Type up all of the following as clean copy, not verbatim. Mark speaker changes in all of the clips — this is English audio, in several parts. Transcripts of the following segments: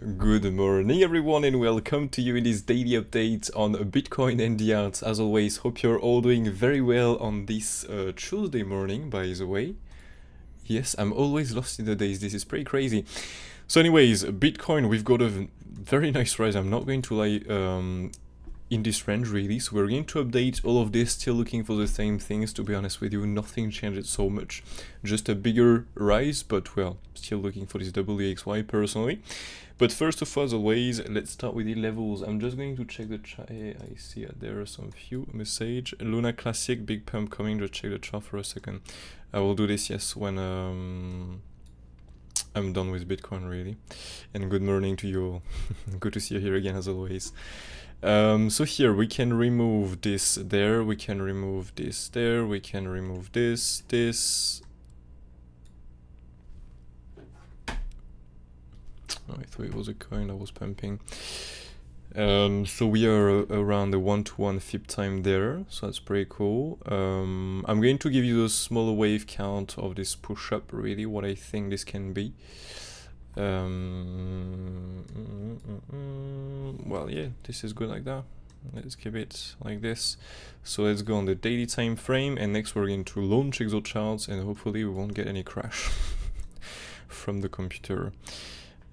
Speaker 1: Good morning everyone and welcome to you in this daily update on Bitcoin and the Arts. As always, hope you're all doing very well on this Tuesday morning, by the way. Yes, I'm always lost in the days, this is pretty crazy. So anyways, Bitcoin, we've got a very nice rise, I'm not going to lie, in this range really, so we're going to update all of this, still looking for the same things, to be honest with you, nothing changed so much, just a bigger rise, but well, still looking for this WXY personally. But first of all, as always, let's start with the levels. I'm just going to check the chart. I see there are some few message. Luna Classic, big pump coming, just check the chart for a second. I will do this, yes, when I'm done with Bitcoin really. And good morning to you all. Good to see you here again as always. So here we can remove this there, we can remove this there, we can remove this. Oh, I thought it was a coin that was pumping. So we are around the 1-to-1 FIB time there, so that's pretty cool. I'm going to give you a smaller wave count of this push up, really, what I think this can be. Well, yeah, this is good like that. Let's keep it like this. So let's go on the daily time frame, and next we're going to launch XOCharts, and hopefully we won't get any crash from the computer.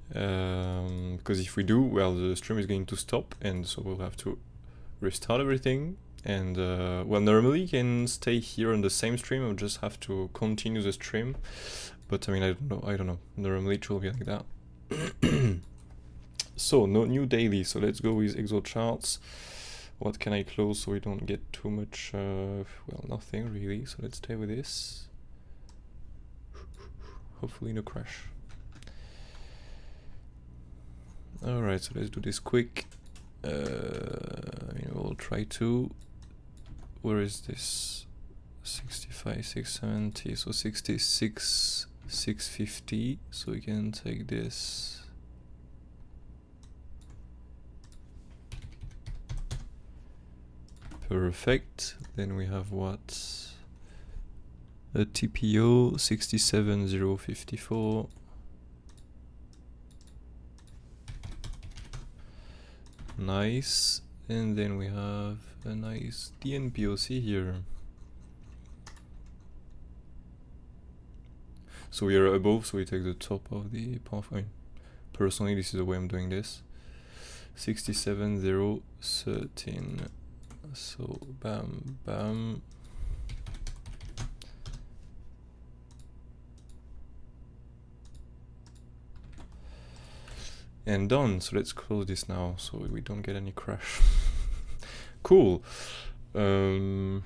Speaker 1: Because if we do, well, the stream is going to stop, and so we'll have to restart everything. And well, normally you can stay here on the same stream, or just have to continue the stream. But I mean, I don't know. Normally it will be like that. So no new daily. So let's go with XOCharts. What can I close so we don't get too much? Well, nothing really. So let's stay with this. Hopefully no crash. Alright, so let's do this quick. We'll try to. Where is this? 65, 670, so 66, 650. So we can take this. Perfect. Then we have what? A TPO 67054. Nice. And then we have a nice DNPOC here. So we are above, so we take the top of the pathway. Personally, this is the way I'm doing this. 67013. So bam, bam. And done. So let's close this now, so we don't get any crash. Cool. Well,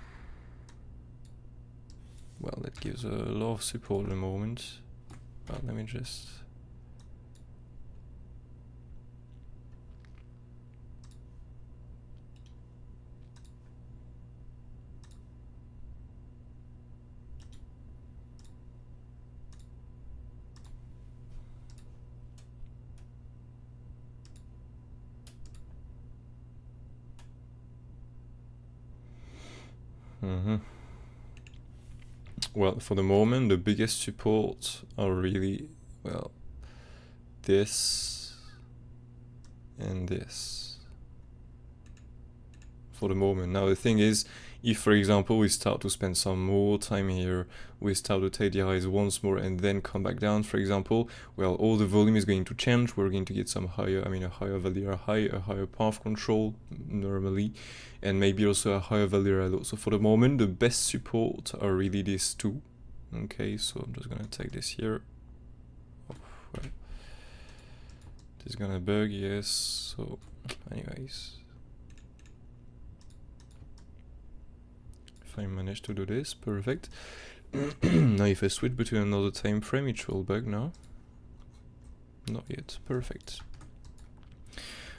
Speaker 1: that gives a lot of support at the moment. Well, let me just. Well, for the moment, the biggest support are really, well, this and this. For the moment. Now the thing is, if for example we start to spend some more time here, we start to take the highs once more and then come back down, for example, well, all the volume is going to change. We're going to get some higher, a higher value high, a higher path control normally, and maybe also a higher value low. So for the moment, the best support are really these two. Okay, so I'm just gonna take this here. Oh, well, this is gonna bug, yes. So anyways, I managed to do this, perfect. Now if I switch between another time frame, it will bug now. Not yet, perfect.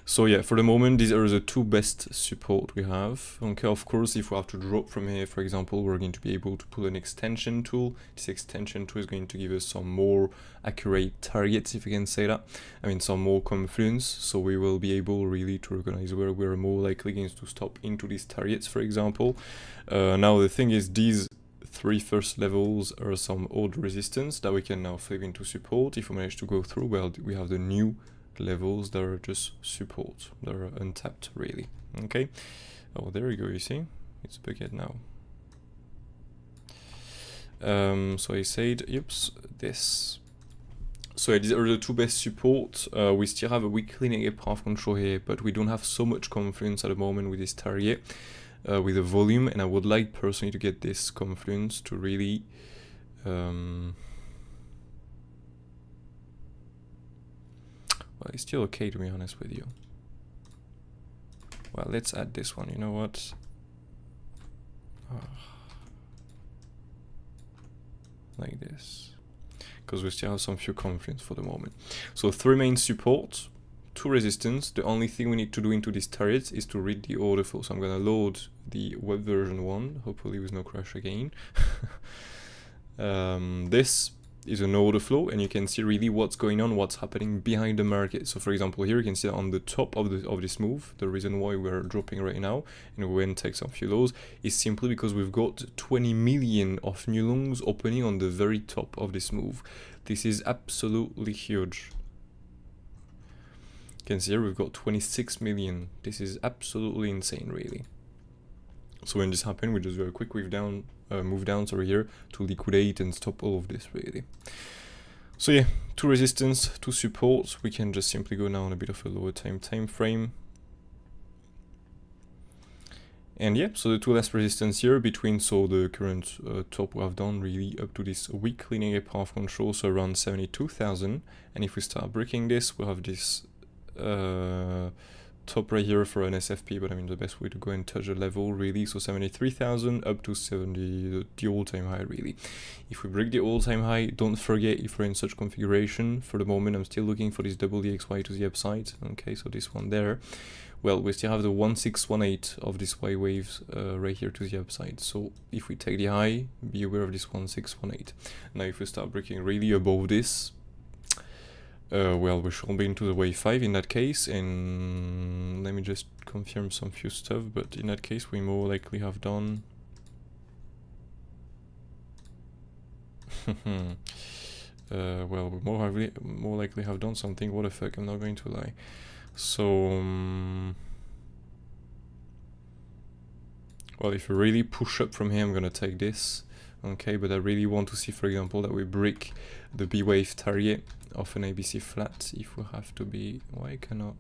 Speaker 1: So yeah, for the moment, these are the two best support we have. Okay, of course, if we have to drop from here, for example, we're going to be able to pull an extension tool. This extension tool is going to give us some more accurate targets, if you can say that. Some more confluence, so we will be able really to recognize where we're more likely going to stop into these targets, for example. Now the thing is, these three first levels are some old resistance that we can now flip into support. If we manage to go through, well, we have the new levels that are just support, that are untapped really. Okay, oh there you go, you see it's a bucket now. So I said, oops, this. So these are the two best supports. We still have a weekly negative path control here, but we don't have so much confluence at the moment with this target, with the volume, and I would like personally to get this confluence to really well, it's still okay to be honest with you. Well, let's add this one, you know what? Like this, because we still have some few confluence for the moment. So 3 main supports, 2 resistance. The only thing we need to do into these targets is to read the order flow. So I'm gonna load the web version 1, hopefully with no crash again. This is an order flow, and you can see really what's going on, what's happening behind the market. So for example, here you can see on the top of this move, the reason why we're dropping right now and we went take some few lows is simply because we've got 20 million of new longs opening on the very top of this move. This is absolutely huge. You can see here we've got 26 million. This is absolutely insane really. So when this happened, we just do a quick move down here to liquidate and stop all of this really. So yeah, 2 resistance, 2 supports. We can just simply go now on a bit of a lower time frame. And yeah, so the 2 last resistance here between the current top we have done really up to this weekly negative path control, so around 72,000. And if we start breaking this, we'll have this top right here for an SFP, but I mean the best way to go and touch the level really, so 73,000 up to 70, the all-time high really. If we break the all-time high, don't forget, if we're in such configuration, for the moment I'm still looking for this double EXY to the upside. Okay, so this one there, well, we still have the 1618 of this Y waves right here to the upside. So if we take the high, be aware of this 1618. Now if we start breaking really above this, well, we should be into the wave 5 in that case, and let me just confirm some few stuff, but in that case we more likely have done well, we more likely have done something, what the fuck, I'm not going to lie. So well, if we really push up from here, I'm gonna take this. Okay, but I really want to see, for example, that we break the B wave target of an ABC flat. If we have to be, why cannot?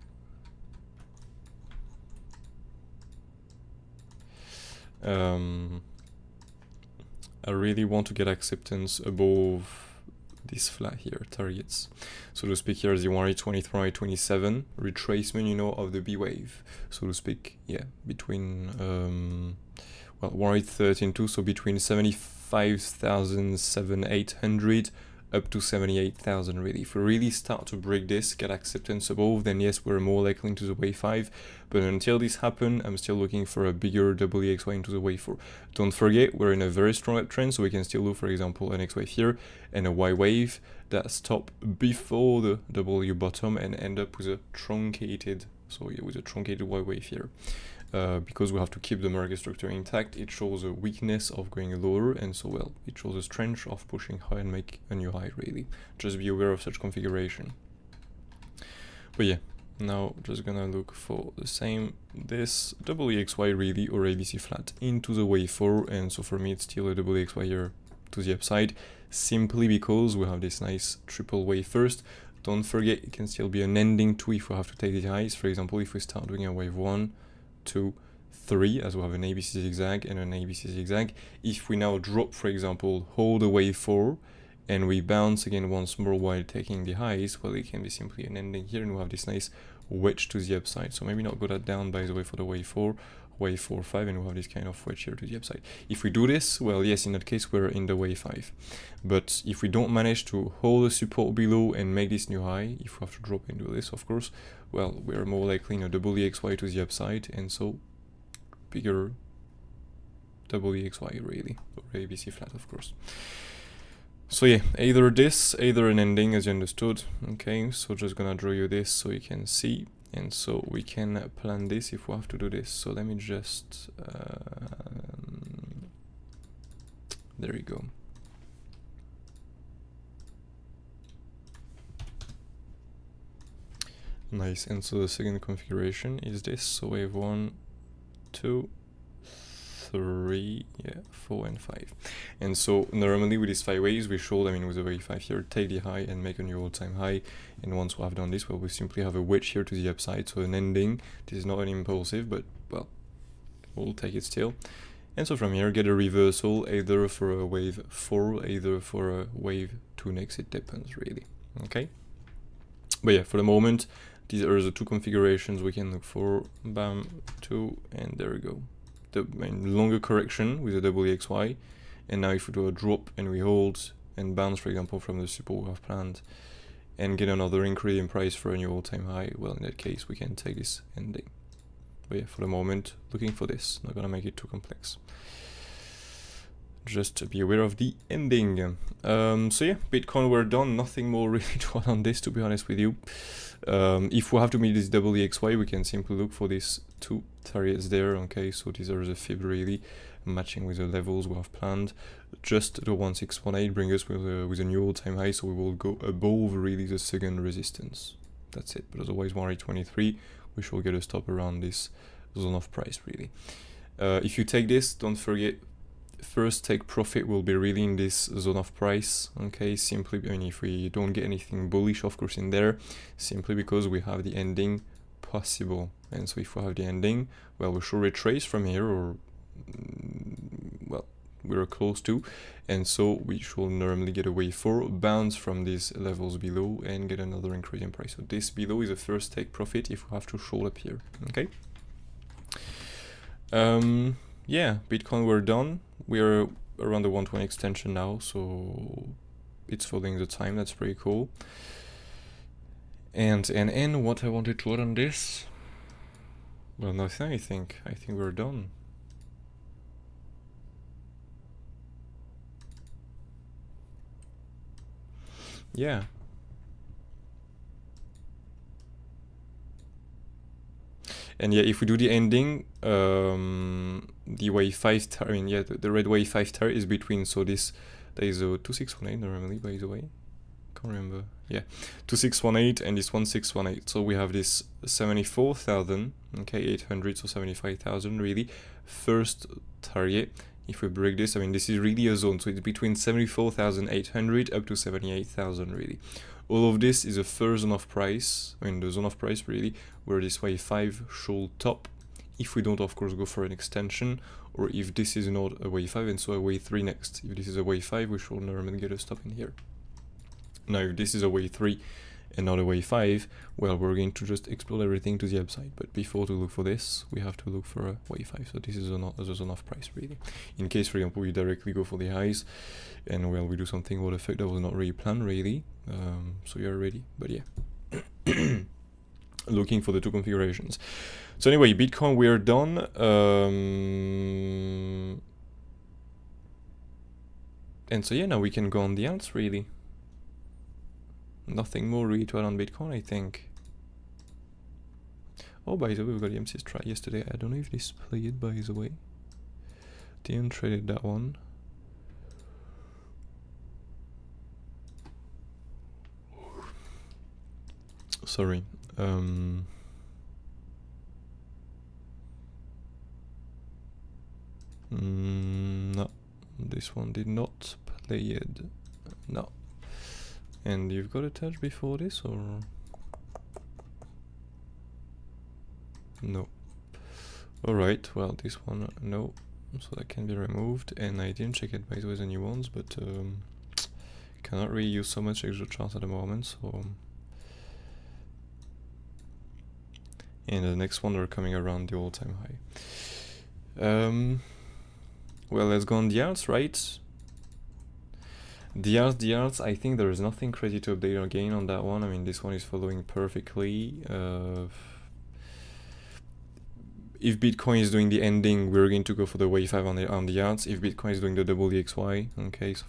Speaker 1: I really want to get acceptance above this flat here, targets. So to speak, here is the 123, 27 retracement, you know, of the B wave. So to speak, yeah, between well, 113.2, so between 75,800 up to 78,000 really. If we really start to break this, get acceptance above, then yes, we're more likely into the wave 5. But until this happens, I'm still looking for a bigger double EXY into the wave 4. Don't forget, we're in a very strong uptrend, so we can still do, for example, an X wave here and a Y wave that stop before the W bottom and end up with a truncated, so yeah, with a truncated Y wave here. Because we have to keep the market structure intact, it shows a weakness of going lower, and so well, it shows a strength of pushing high and make a new high really. Just be aware of such configuration. But yeah, now just gonna look for the same, this double EXY really, or ABC flat into the wave 4, and so for me it's still a double EXY here to the upside, simply because we have this nice triple wave first. Don't forget, it can still be an ending too if we have to take the highs. For example, if we start doing a wave 1, 2, 3, as we have an ABC zigzag and an ABC zigzag. If we now drop, for example, hold a wave 4 and we bounce again once more while taking the highs, well, it can be simply an ending here and we have this nice wedge to the upside. So maybe not go that down, by the way, for the wave 4, wave 4, 5, and we have this kind of wedge here to the upside. If we do this, well, yes, in that case we're in the wave 5. But if we don't manage to hold the support below and make this new high, if we have to drop into this, of course, well, we're more likely in a double EXY to the upside, and so bigger double EXY really, or ABC flat, of course. So yeah, either this, either an ending, as you understood. Okay, so just gonna draw you this so you can see, and so we can plan this if we have to do this. So let me just there you go. Nice. And so the second configuration is this. So wave 1, 2, 3, yeah, 4 and 5. And so normally with these 5 waves we should, I mean with the wave 5 here, take the high and make a new all-time high. And once we have done this, well, we simply have a wedge here to the upside, so an ending. This is not an impulsive, but well, we'll take it still. And so from here get a reversal either for a wave 4, either for a wave 2 next, it depends really. Okay, but yeah, for the moment these are the 2 configurations we can look for. Bam, 2, and there we go. The longer correction with a WXY, and now if we do a drop and we hold and bounce, for example, from the support we have planned and get another increase in price for a new all-time high, well, in that case we can take this ending. But yeah, for the moment, looking for this, not gonna make it too complex. Just be aware of the ending. So yeah, Bitcoin, we're done. Nothing more really to add on this, to be honest with you. If we have to meet this WXY, we can simply look for these 2 targets there. Okay, so these are the fib really matching with the levels we have planned. Just the 1618 bring us with a new all-time high, so we will go above really the second resistance. That's it. But otherwise 123, we should get a stop around this zone of price really. If you take this, don't forget, first take profit will be really in this zone of price. Okay, simply, I mean, if we don't get anything bullish of course in there, simply because we have the ending possible. And so if we have the ending, well, we should retrace from here, or well, we're close to, and so we should normally get a wave 4, bounce from these levels below and get another increase in price. So this below is a first take profit if we have to short up here. Okay, yeah, Bitcoin, we're done. We're around the 120 extension now, so it's following the time. That's pretty cool. And what I wanted to add on this, well, nothing. I think we're done. Yeah. And yeah, if we do the ending, the wave 5 tar, I mean, yeah, the red wave 5 tar is between, so this, there is a 2618 normally, by the way, can't remember, yeah, 2618 and this 1618, so we have this 74,000, okay, 800, so 75,000 really, first target. If we break this, I mean, this is really a zone, so it's between 74,800 up to 78,000 really. All of this is a first zone of price, I mean the zone of price really, where this wave 5 should top, if we don't of course go for an extension, or if this is not a wave 5 and so a wave 3 next. If this is a wave 5, we should normally get a stop in here. Now if this is a wave 3 and not a wave 5, well, we're going to just explode everything to the upside. But before to look for this, we have to look for a wave 5. So this is a zone of price really. In case, for example, we directly go for the highs and well, we do something what effect that was not really planned really. So you're ready, but yeah. Looking for the 2 configurations. So anyway, Bitcoin, we are done. And so yeah, now we can go on the alts really. Nothing more really to add on Bitcoin, I think. Oh, by the way, we got the MCS try yesterday. I don't know if this played, by the way. Didn't traded that one. Sorry. No, this one did not play it. No. And you've got a touch before this, or no? Alright, well, this one, no, so that can be removed. And I didn't check it by the way, the new ones, but cannot really use so much extra charts at the moment, so. And the next one are coming around the all-time high. Well, let's go on the alts, right? The alts, I think there is nothing crazy to update again on that one. I mean, this one is following perfectly. If Bitcoin is doing the ending, we're going to go for the wave 5 on the alts. If Bitcoin is doing the WXY, okay, so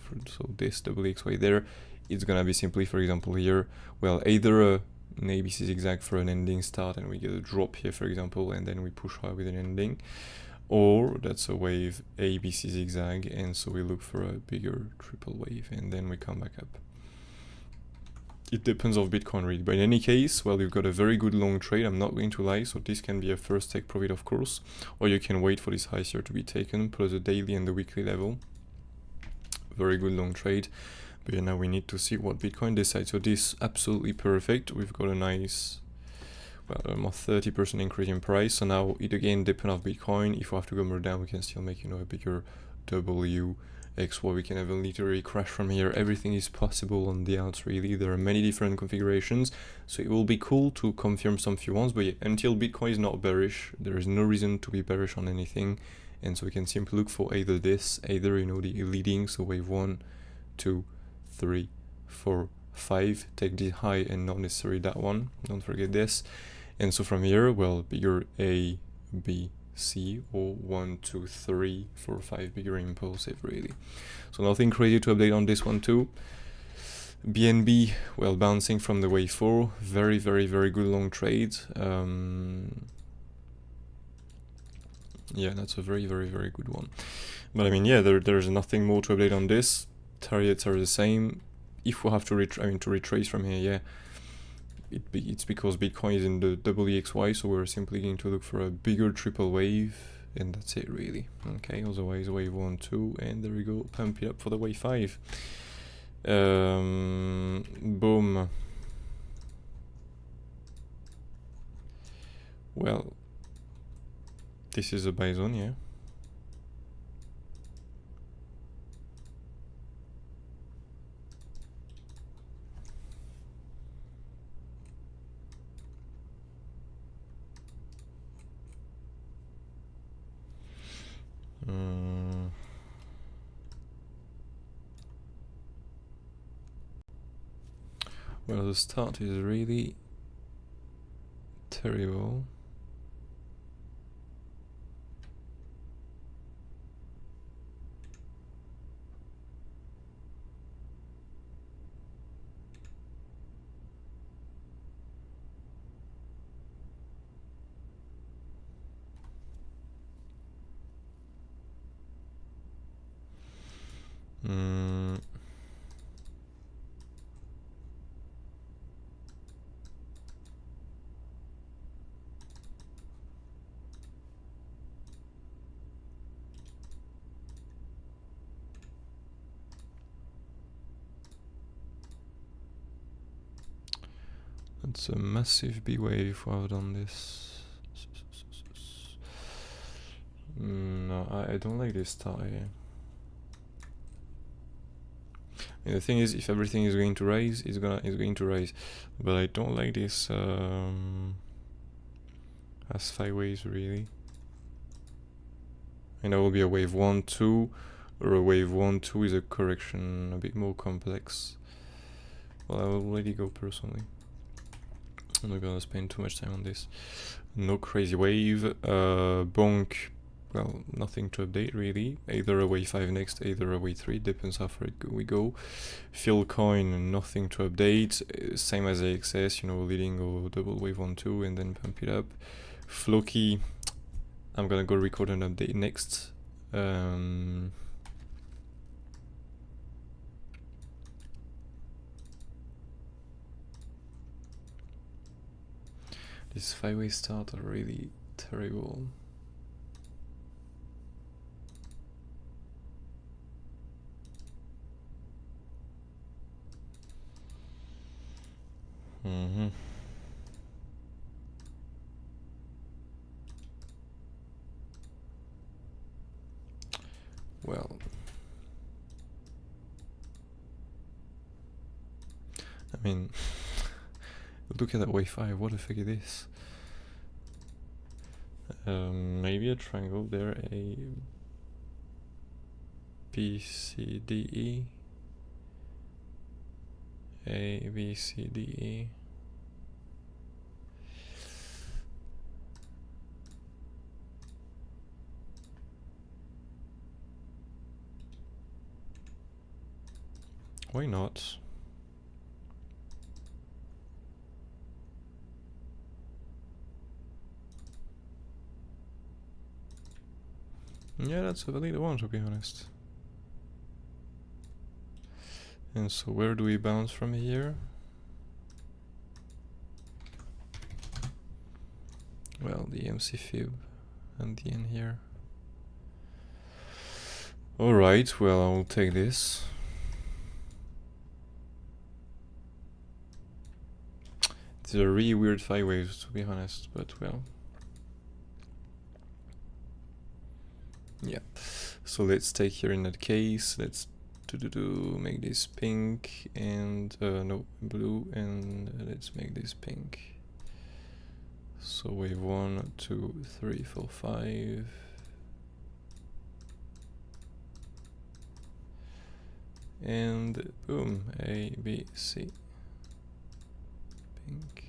Speaker 1: this WXY there, it's gonna be simply, for example, here, well, either an ABC zigzag for an ending start and we get a drop here, for example, and then we push high with an ending, or that's a wave ABC zigzag, and so we look for a bigger triple wave and then we come back up. it depends of Bitcoin really. But in any case, well, you've got a very good long trade, I'm not going to lie, so this can be a first take profit of course, or you can wait for this high here to be taken, plus the daily and the weekly level. Very good long trade. But yeah, now we need to see what Bitcoin decides. So this absolutely perfect. We've got a nice, well, almost 30% increase in price. So now it again depends on Bitcoin. If we have to go more down, we can still make, you know, a bigger W, X, Y. We can have a literary crash from here. Everything is possible on the alts really. There are many different configurations. So it will be cool to confirm some few ones. But yeah, until Bitcoin is not bearish, there is no reason to be bearish on anything. And so we can simply look for either this, either, you know, the leading, so wave 1, 2, 3, 4, 5, take the high and not necessarily that one, don't forget this. And so from here, well, bigger A, B, C, or 1, 2, 3, 4, 5, bigger impulsive really. So nothing crazy to update on this one too. BNB, well, bouncing from the wave 4, very, very, very good long trade. Yeah, that's a very, very, very good one. But I mean, yeah, there's nothing more to update on this. Targets are the same. If we have to retrace from here, yeah, it's because Bitcoin is in the WXY, so we're simply going to look for a bigger triple wave, and that's it really. Okay, otherwise wave 1, 2, and there we go, pump it up for the wave 5. Boom. Well, this is a buy zone, yeah. Well, the start is really terrible. It's a massive B wave if I've done this. No, I don't like this start here. And the thing is, if everything is going to rise, it's going to rise. But I don't like this as sideways really. And that will be a wave 1, 2, or a wave 1, 2 is a correction, a bit more complex. Well, I will let it go personally. I'm not gonna spend too much time on this. No crazy wave. Bonk, well, nothing to update really. Either a wave 5 next, either a wave 3, depends how far we go. Philcoin, nothing to update. Same as AXS, you know, leading or double wave 1, 2, and then pump it up. Floki, I'm gonna go record an update next. These 5-way start are really terrible. Well, I mean, look at that wave 5, what the fuck is this? Maybe a triangle there, A, B, C, D, E. A, B, C, D, E. Why not? Yeah, that's a valid one, to be honest. And so where do we bounce from here? MC fib at the end here. Alright, well, I'll take this. It's a really weird 5 waves, to be honest, but well. Yeah, so let's take here in that case, let's make this pink and no, blue, and let's make this pink. So wave 1, 2, 3, 4, 5. And boom, A, B, C. Pink.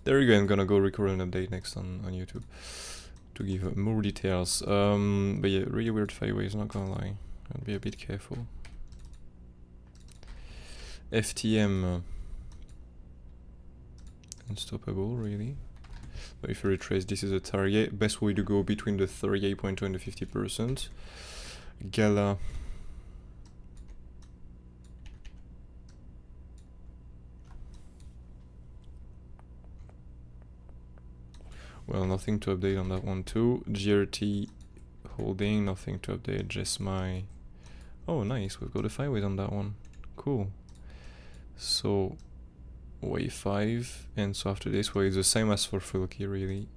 Speaker 1: There we go, I'm gonna go record an update next on YouTube to give more details. But yeah, really weird 5 waves, not gonna lie. I'll be a bit careful. FTM. Unstoppable, really. But if you retrace, this is a target. Best way to go between the 38.2 and the 50%. Gala. Well, nothing to update on that one too. GRT holding, nothing to update, just my... Oh, nice, we've got a 5 waves on that one. Cool. So, wave 5, and so after this, well, it's the same as for full key, really.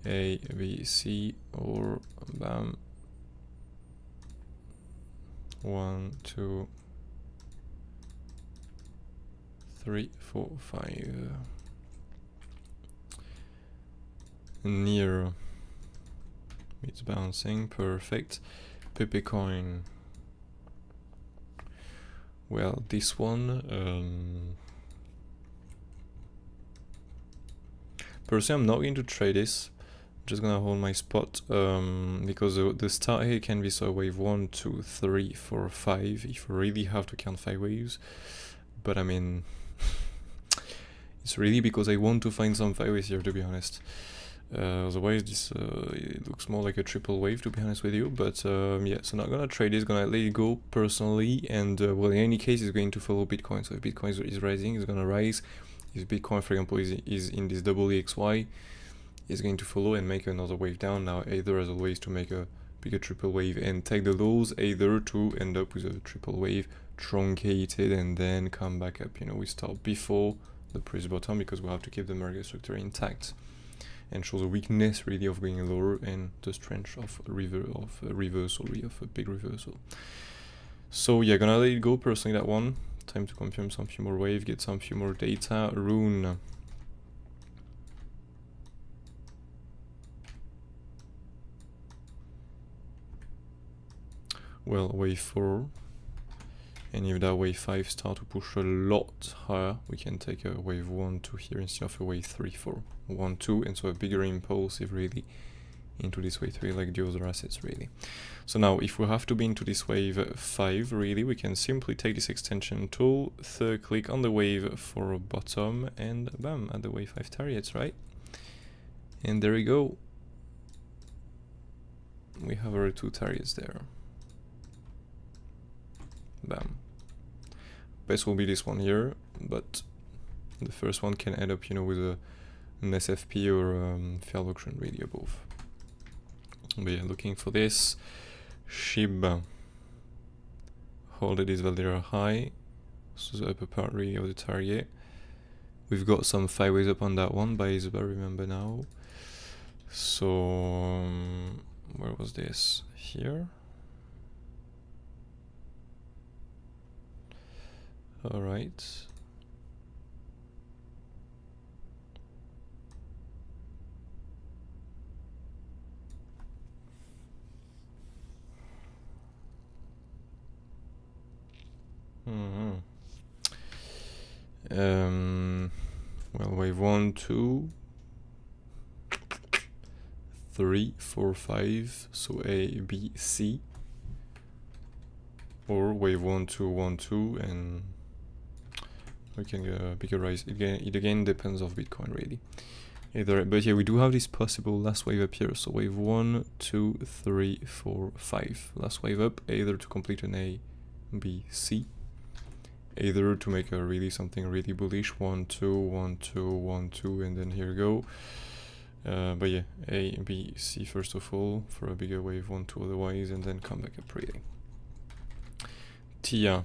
Speaker 1: A, B, C, or bam. 1, 2, 3, 4, 5. Near. It's bouncing, perfect. Pepe coin. Well, this one, personally, I'm not going to trade this. I'm just gonna hold my spot, because the start here can be so wave 1, 2, 3, 4, 5, if you really have to count 5 waves. But I mean, it's really because I want to find some 5 waves here, to be honest. Otherwise, this it looks more like a triple wave, to be honest with you. But yeah, so not gonna trade this, gonna let it go personally, and well, in any case, it's going to follow Bitcoin. So if Bitcoin is rising, it's gonna rise. If Bitcoin, for example, is in this double EXY, it's going to follow and make another wave down. Now, either as always to make a bigger triple wave and take the lows, either to end up with a triple wave truncated and then come back up. You know, we start before the previous bottom because we have to keep the market structure intact. And show the weakness really of going lower and the strength of a reversal, really of a big reversal. So yeah, gonna let it go personally, that one. Time to confirm some few more wave, get some few more data. Rune. Well, wave 4. And if that wave 5 start to push a lot higher, we can take a wave 1, 2 here instead of a wave 3, 4. 1, 2, and so a bigger impulsive really into this wave 3 like the other assets really. So now if we have to be into this wave 5 really, we can simply take this extension tool, third click on the wave for bottom, and bam, at the wave 5 targets, right? And there we go. We have our 2 targets there. Bam. Best will be this one here, but the first one can end up, you know, with an SFP or failed auction really above. But yeah, looking for this. Shiba. Hold this value high. So the upper part really of the target. We've got some 5 ways up on that one by Isabel, remember now. So where was this? Here. All right. Well, wave 1, 2, 3, 4, 5. So A, B, C. Or wave 1, 2, 1, 2, and we can get a bigger rise. It again depends on Bitcoin really. Either, but yeah, we do have this possible last wave up here. So wave 1, 2, 3, 4, 5. Last wave up, either to complete an A, B, C, either to make a really something really bullish, 1 2 1 2 1 2, and then here we go. But yeah, A, B, C first of all for a bigger wave, 1 2 otherwise, and then come back up really. TIA.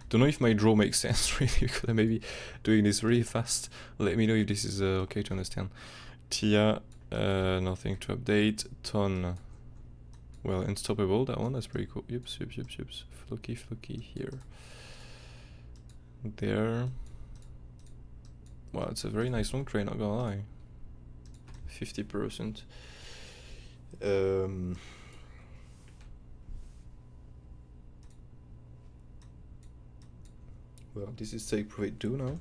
Speaker 1: Don't know if my draw makes sense really, because I may be doing this really fast. Let me know if this is okay to understand. TIA, nothing to update. Ton, well, unstoppable, that one, that's pretty cool. Yips. Fluky here. There. Wow, it's a very nice long trade, not gonna lie. 50%. Well, this is take profit 2 now.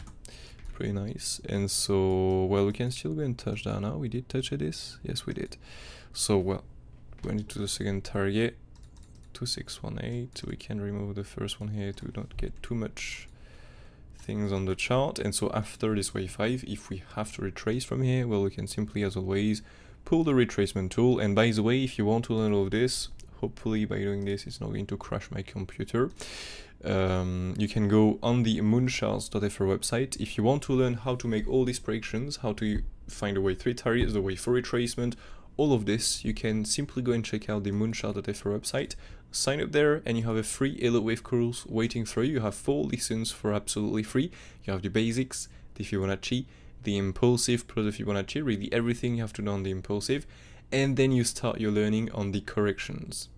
Speaker 1: Pretty nice. And so, well, we can still go and touch that now. We did touch this. Yes, we did. So, well, going into the second target, 2618. We can remove the first one here to not get too much things on the chart. And so after this wave 5, if we have to retrace from here, well, we can simply, as always, pull the retracement tool. And by the way, if you want to learn all of this, hopefully by doing this, it's not going to crash my computer. You can go on the MOONCHARTS.fr website if you want to learn how to make all these predictions, how to find the wave 3 targets, the wave 4 retracement, all of this. You can simply go and check out the MOONCHARTS.fr website, sign up there, and you have a free Elliott wave course waiting for you. You have 4 lessons for absolutely free. You have the basics, the Fibonacci, the impulsive plus the Fibonacci, really everything you have to know on the impulsive, and then you start your learning on the corrections.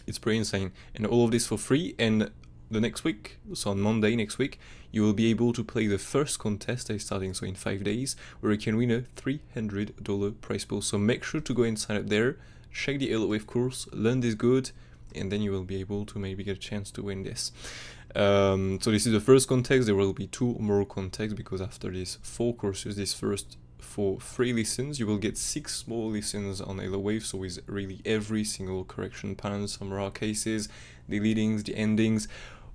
Speaker 1: It's pretty insane, and all of this for free. And the next week, so on Monday next week, you will be able to play the first contest that is starting, so in 5 days, where you can win a $300 prize pool. So make sure to go and sign up there, check the Elliott wave course, learn this good, and then you will be able to maybe get a chance to win this. So this is the first contest. There will be 2 more contests, because after these 4 courses, this first 4 free lessons, you will get 6 more lessons on Elliott wave, so with really every single correction pattern, some rare cases, the leadings, the endings,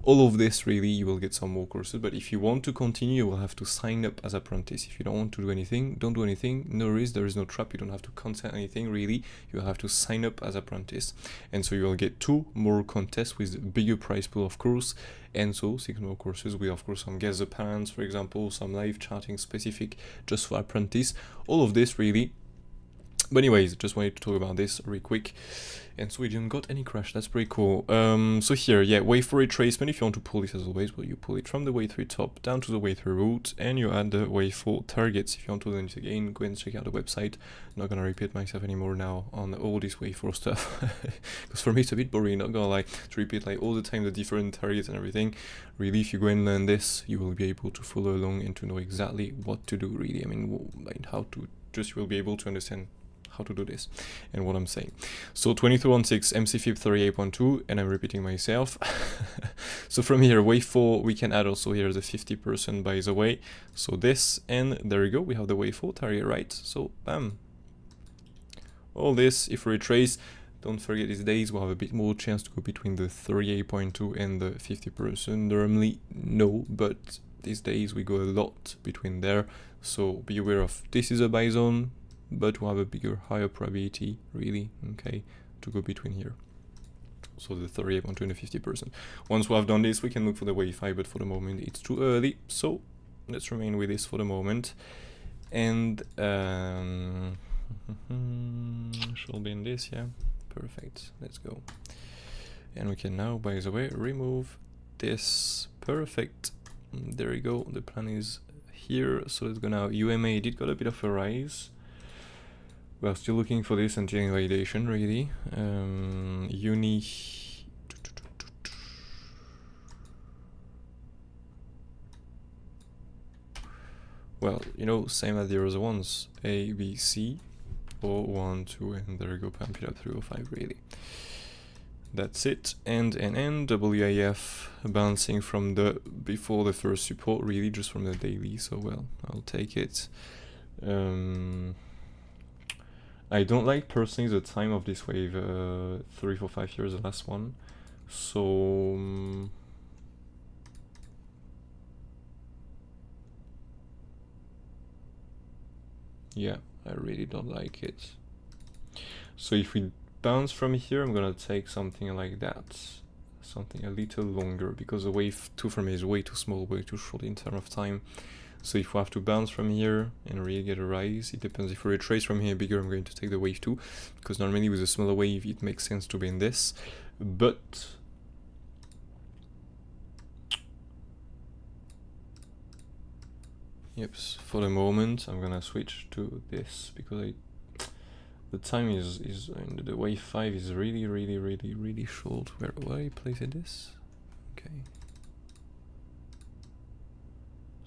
Speaker 1: all of this. Really, you will get some more courses. But if you want to continue, you will have to sign up as apprentice. If you don't want to do anything, don't do anything. No risk, there is no trap. You don't have to consent anything really. You will have to sign up as apprentice, and so you will get 2 more contests with bigger prize pool, of course, and so 6 more courses with, of course, some guess the patterns, for example, some live charting specific just for apprentice. All of this really. But anyways, just wanted to talk about this really quick. And so we didn't got any crash, that's pretty cool. So here, yeah, wave 4 retracement. If you want to pull this, as always, well, you pull it from the wave 3 top down to the wave 3 root, and you add the wave 4 targets. If you want to learn it again, go and check out the website. I'm not gonna repeat myself anymore now on all this wave 4 stuff, because for me it's a bit boring, not gonna like to repeat like all the time the different targets and everything. Really, if you go and learn this, you will be able to follow along and to know exactly what to do, really. I mean, like how to, just you will be able to understand how to do this and what I'm saying. So 2316 MC Fib 38.2, and I'm repeating myself. So from here, wave 4, we can add also here the 50% by the way. So this, and there we go, we have the wave 4 target, right? So bam. All this, if we retrace, don't forget these days we'll have a bit more chance to go between the 38.2 and the 50%. Normally no, but these days we go a lot between there. So be aware of this is a buy zone, but we have a bigger, higher probability, really, okay, to go between here. So the 38.2 and the 50%. Once we have done this, we can look for the wave 5, but for the moment it's too early. So let's remain with this for the moment. And shall be in this, yeah, perfect. Let's go. And we can now, by the way, remove this. Perfect. There we go. The plan is here. So let's go now. UMA did got a bit of a rise. We're still looking for this anti validation, really. Uni. Well, you know, same as the other ones. A, B, C, or 1, 2, and there we go. Pump it up 305, really. That's it. And WIF bouncing from the before the first support, really, just from the daily. So well, I'll take it. I don't like personally the time of this wave, 3, 4, 5 years, the last one. So yeah, I really don't like it. So if we bounce from here, I'm gonna take something like that. something a little longer, because the wave 2 for me is way too small, way too short in terms of time. So if we have to bounce from here and really get a rise, it depends. If we retrace from here bigger, I'm going to take the wave 2, because normally with a smaller wave it makes sense to be in this. But yep, for the moment I'm gonna switch to this, because the time is the wave 5 is really short. Where I place this? Okay.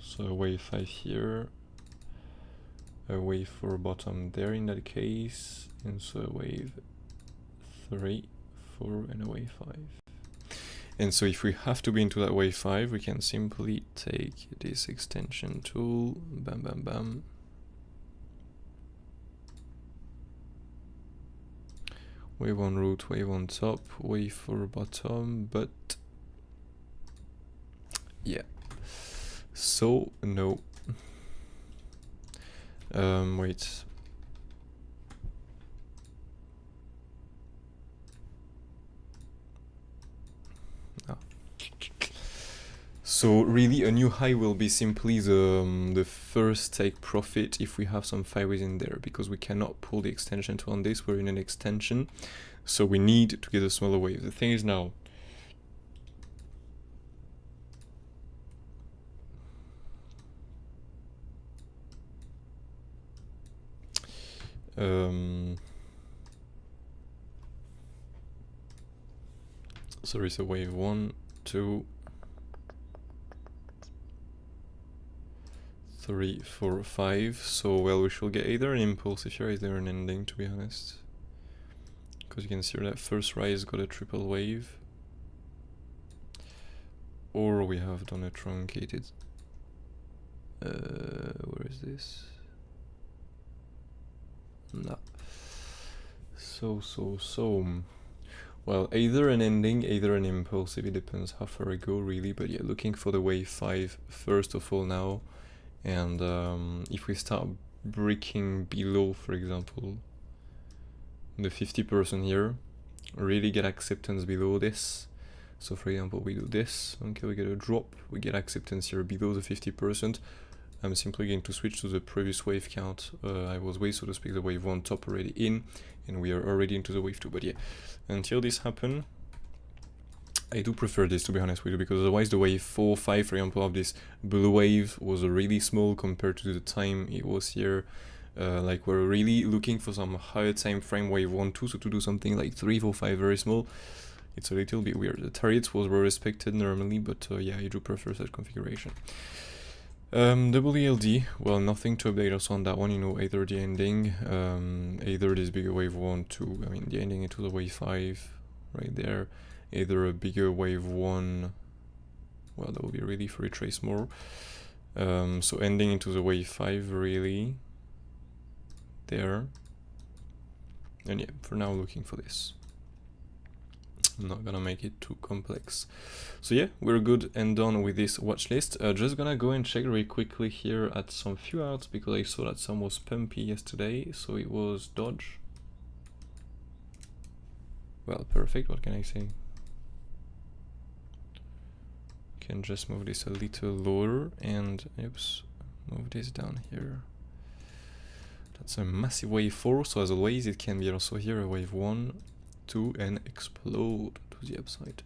Speaker 1: So a wave 5 here, a wave 4 bottom there in that case, and so a wave 3, 4, and a wave 5. And so if we have to be into that wave 5, we can simply take this extension tool, bam bam bam. Wave 1 root, wave 1 top, wave 4 bottom, but yeah. So no. Wait. So really a new high will be simply the first take profit if we have some 5 in there, because we cannot pull the extension tool on this, we're in an extension, so we need to get a smaller wave. The thing is now, so it's a wave 1, 2, 3, 4, 5. So well, we should get either an impulse here, either an ending, to be honest, because you can see that first rise got a triple wave, or we have done a truncated. Where is this? No. So well, either an ending, either an impulse, if it depends how far I go really. But yeah, looking for the wave 5 first of all now. And if we start breaking below, for example, the 50% here, really get acceptance below this. So for example, we do this, okay, we get a drop, we get acceptance here below the 50%. I'm simply going to switch to the previous wave count. I was way, so to speak, the wave 1 top already in, and we are already into the wave 2. But yeah, until this happens, I do prefer this, to be honest with you, because otherwise the wave 4, 5, for example, of this blue wave was really small compared to the time it was here. Like we're really looking for some higher time frame wave 1, 2, so to do something like 3, 4, 5 very small, it's a little bit weird. The targets was well respected normally, but yeah, I do prefer such configuration. WLD, well, nothing to update us on that one, you know, either the ending, either this bigger wave 1, 2, I mean the ending into the wave 5 right there, either a bigger wave 1, well, that will be really for retrace more, so ending into the wave 5 really, there, and yeah, for now looking for this. I'm not gonna make it too complex. So yeah, we're good and done with this watch list. Just gonna go and check very quickly here at some few arts, because I saw that some was pumpy yesterday, so it was dodge. Well, perfect, what can I say? Can just move this a little lower and oops, move this down here. That's a massive wave 4, so as always it can be also here a wave 1, 2, and explode to the upside.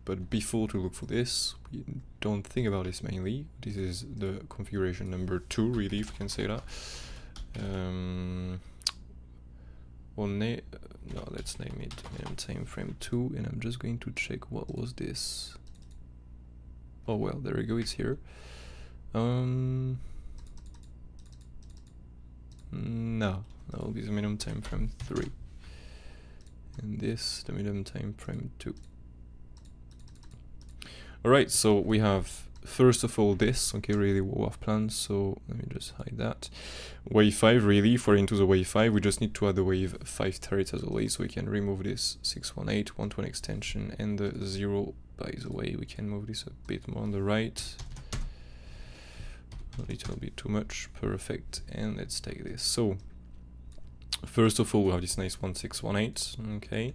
Speaker 1: But before to look for this, we don't think about this mainly. This is the configuration number 2, really, if we can say that. Well, no, let's name it time frame 2, and I'm just going to check what was this. Oh well, there we go, it's here. No, that will be the minimum time frame 3. And this, the minimum time frame 2. Alright, so we have first of all this, okay, really what I've planned, so let me just hide that. Wave 5, really, if we're into the wave 5, we just need to add the wave 5 turret as always, so we can remove this 618, 120 extension, and the 0, by the way, we can move this a bit more on the right. A little bit too much, perfect, and let's take this. So, first of all, we have this nice 1618, okay,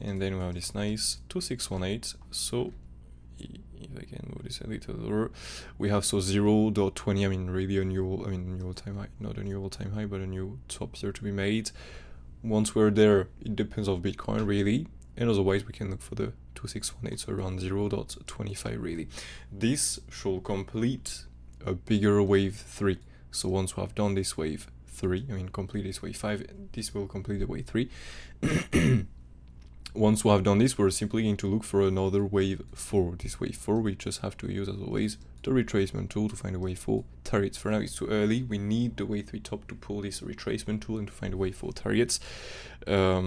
Speaker 1: And then we have this nice 2618. So if I can move this a little lower, we have so 0.20, I mean really a new all-time high, not a new all-time high, but a new top here to be made. Once we're there, it depends on Bitcoin really, and otherwise we can look for the 2618, so around 0.25 really. This should complete a bigger wave 3. So once we have done this wave 3, I mean complete this wave 5, this will complete the wave 3. Once we have done this, we're simply going to look for another wave 4. This wave 4, we just have to use, as always, the retracement tool to find a wave 4 targets. For now, it's too early. We need the wave 3 top to pull this retracement tool and to find a wave 4 targets. So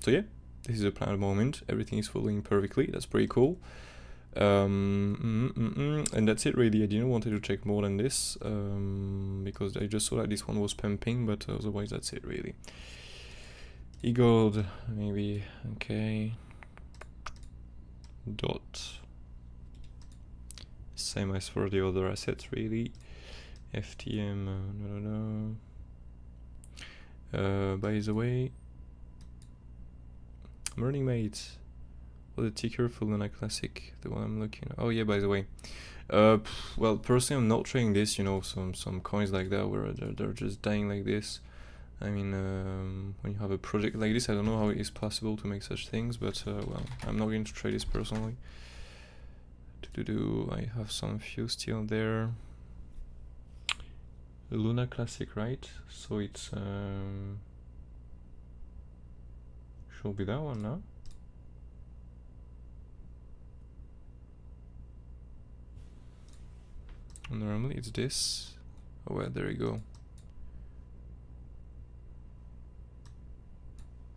Speaker 1: yeah, this is a plan at the moment. Everything is following perfectly. That's pretty cool. And that's it really. I didn't want to check more than this because I just saw that this one was pumping, but otherwise that's it really. E-gold, maybe, okay. Dot. Same as for the other assets, really. FTM, no. By the way, Morning Mate. Or the ticker for Luna Classic, the one I'm looking at. Oh yeah, by the way. Well, personally, I'm not trading this, you know, some coins like that where they're just dying like this. I mean, when you have a project like this, I don't know how it is possible to make such things, but well, I'm not going to trade this personally. I have some few still there. The Luna Classic, right? So it's should be that one, no? Normally it's this. Oh well, there you go.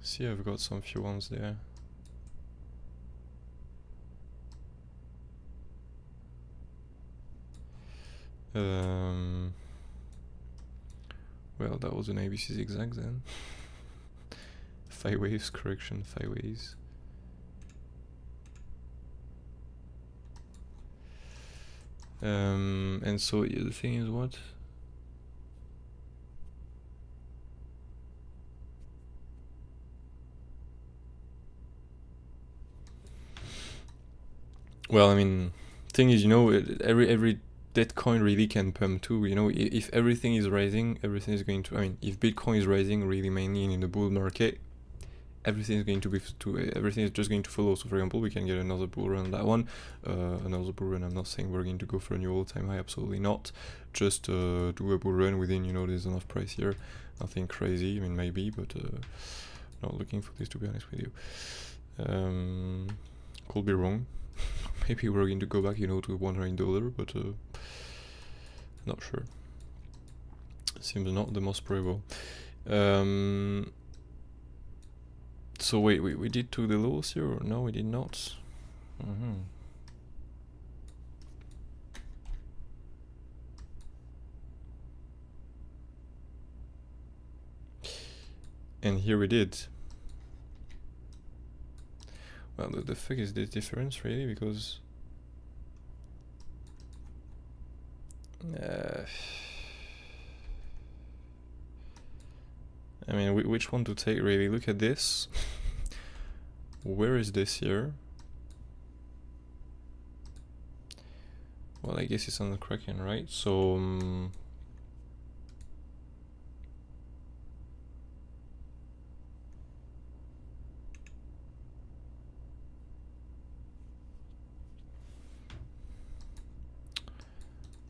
Speaker 1: See, I've got some few ones there. Well, that was an ABC zigzag then. 5 waves, correction, 5 waves. And so the thing is what? Well, I mean, thing is, you know, every that coin really can pump too. You know, if everything is rising, everything is going to. I mean, if Bitcoin is rising really mainly in the bull market, everything is going to be everything is just going to follow. So, for example, we can get another bull run on that one, another bull run. I'm not saying we're going to go for a new all-time high. Absolutely not. Just do a bull run within, you know, there's enough price here. Nothing crazy. I mean, maybe, but not looking for this, to be honest with you. Could be wrong. Maybe we're going to go back, you know, to $100, but not sure. Seems not the most probable. So wait, we did to the lows here, or no, we did not. And here we did. Well, the fuck is this difference really? Because I mean, which one to take really? Look at this. Where is this here? Well, I guess it's on the Kraken, right? So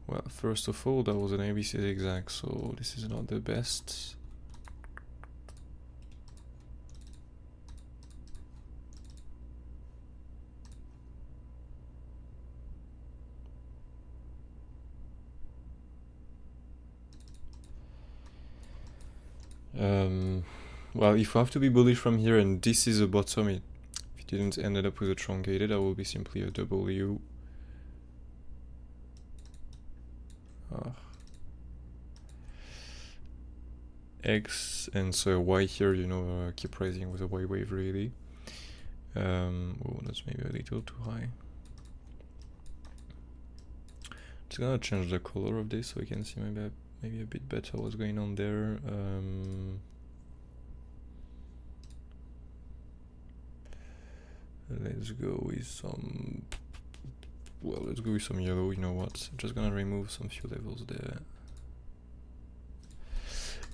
Speaker 1: well, first of all, that was an ABC zigzag, so this is not the best. Well, if we have to be bullish from here and this is a bottom, if it didn't end up with a truncated, that will be simply a W. X and so Y here, you know, keep rising with a Y wave really. Oh, that's maybe a little too high. Just gonna change the color of this so we can see maybe a bit better what's going on there. Let's go with some, well, let's go with some yellow. You know what, I'm just gonna remove some few levels there.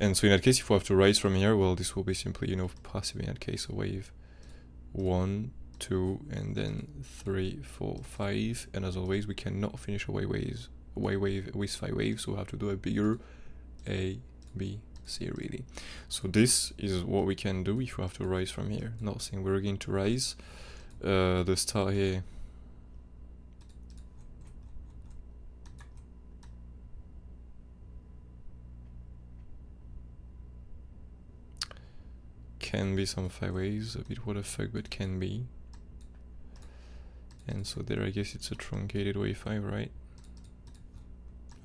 Speaker 1: And so in that case, if we have to rise from here, well, this will be simply, you know, possibly in that case a wave 1, 2, and then 3, 4, 5. And as always, we cannot finish a wave with 5 waves, so we have to do a bigger A, B, C really. So this is what we can do if we have to rise from here. Not saying we're going to rise. The star here can be some 5 waves, a bit what the fuck, but can be. And so there, I guess it's a truncated wave 5, right?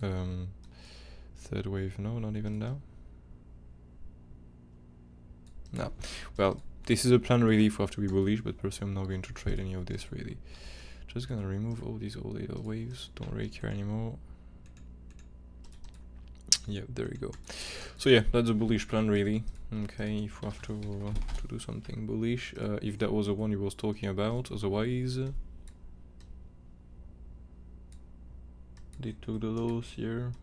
Speaker 1: Third wave, no, not even now. No. Well, this is a plan really if we have to be bullish, but personally I'm not going to trade any of this really. Just gonna remove all these old little waves, don't really care anymore. Yeah, there we go. So yeah, that's a bullish plan really. Okay, if we have to do something bullish, if that was the one he was talking about, otherwise they took the lows here.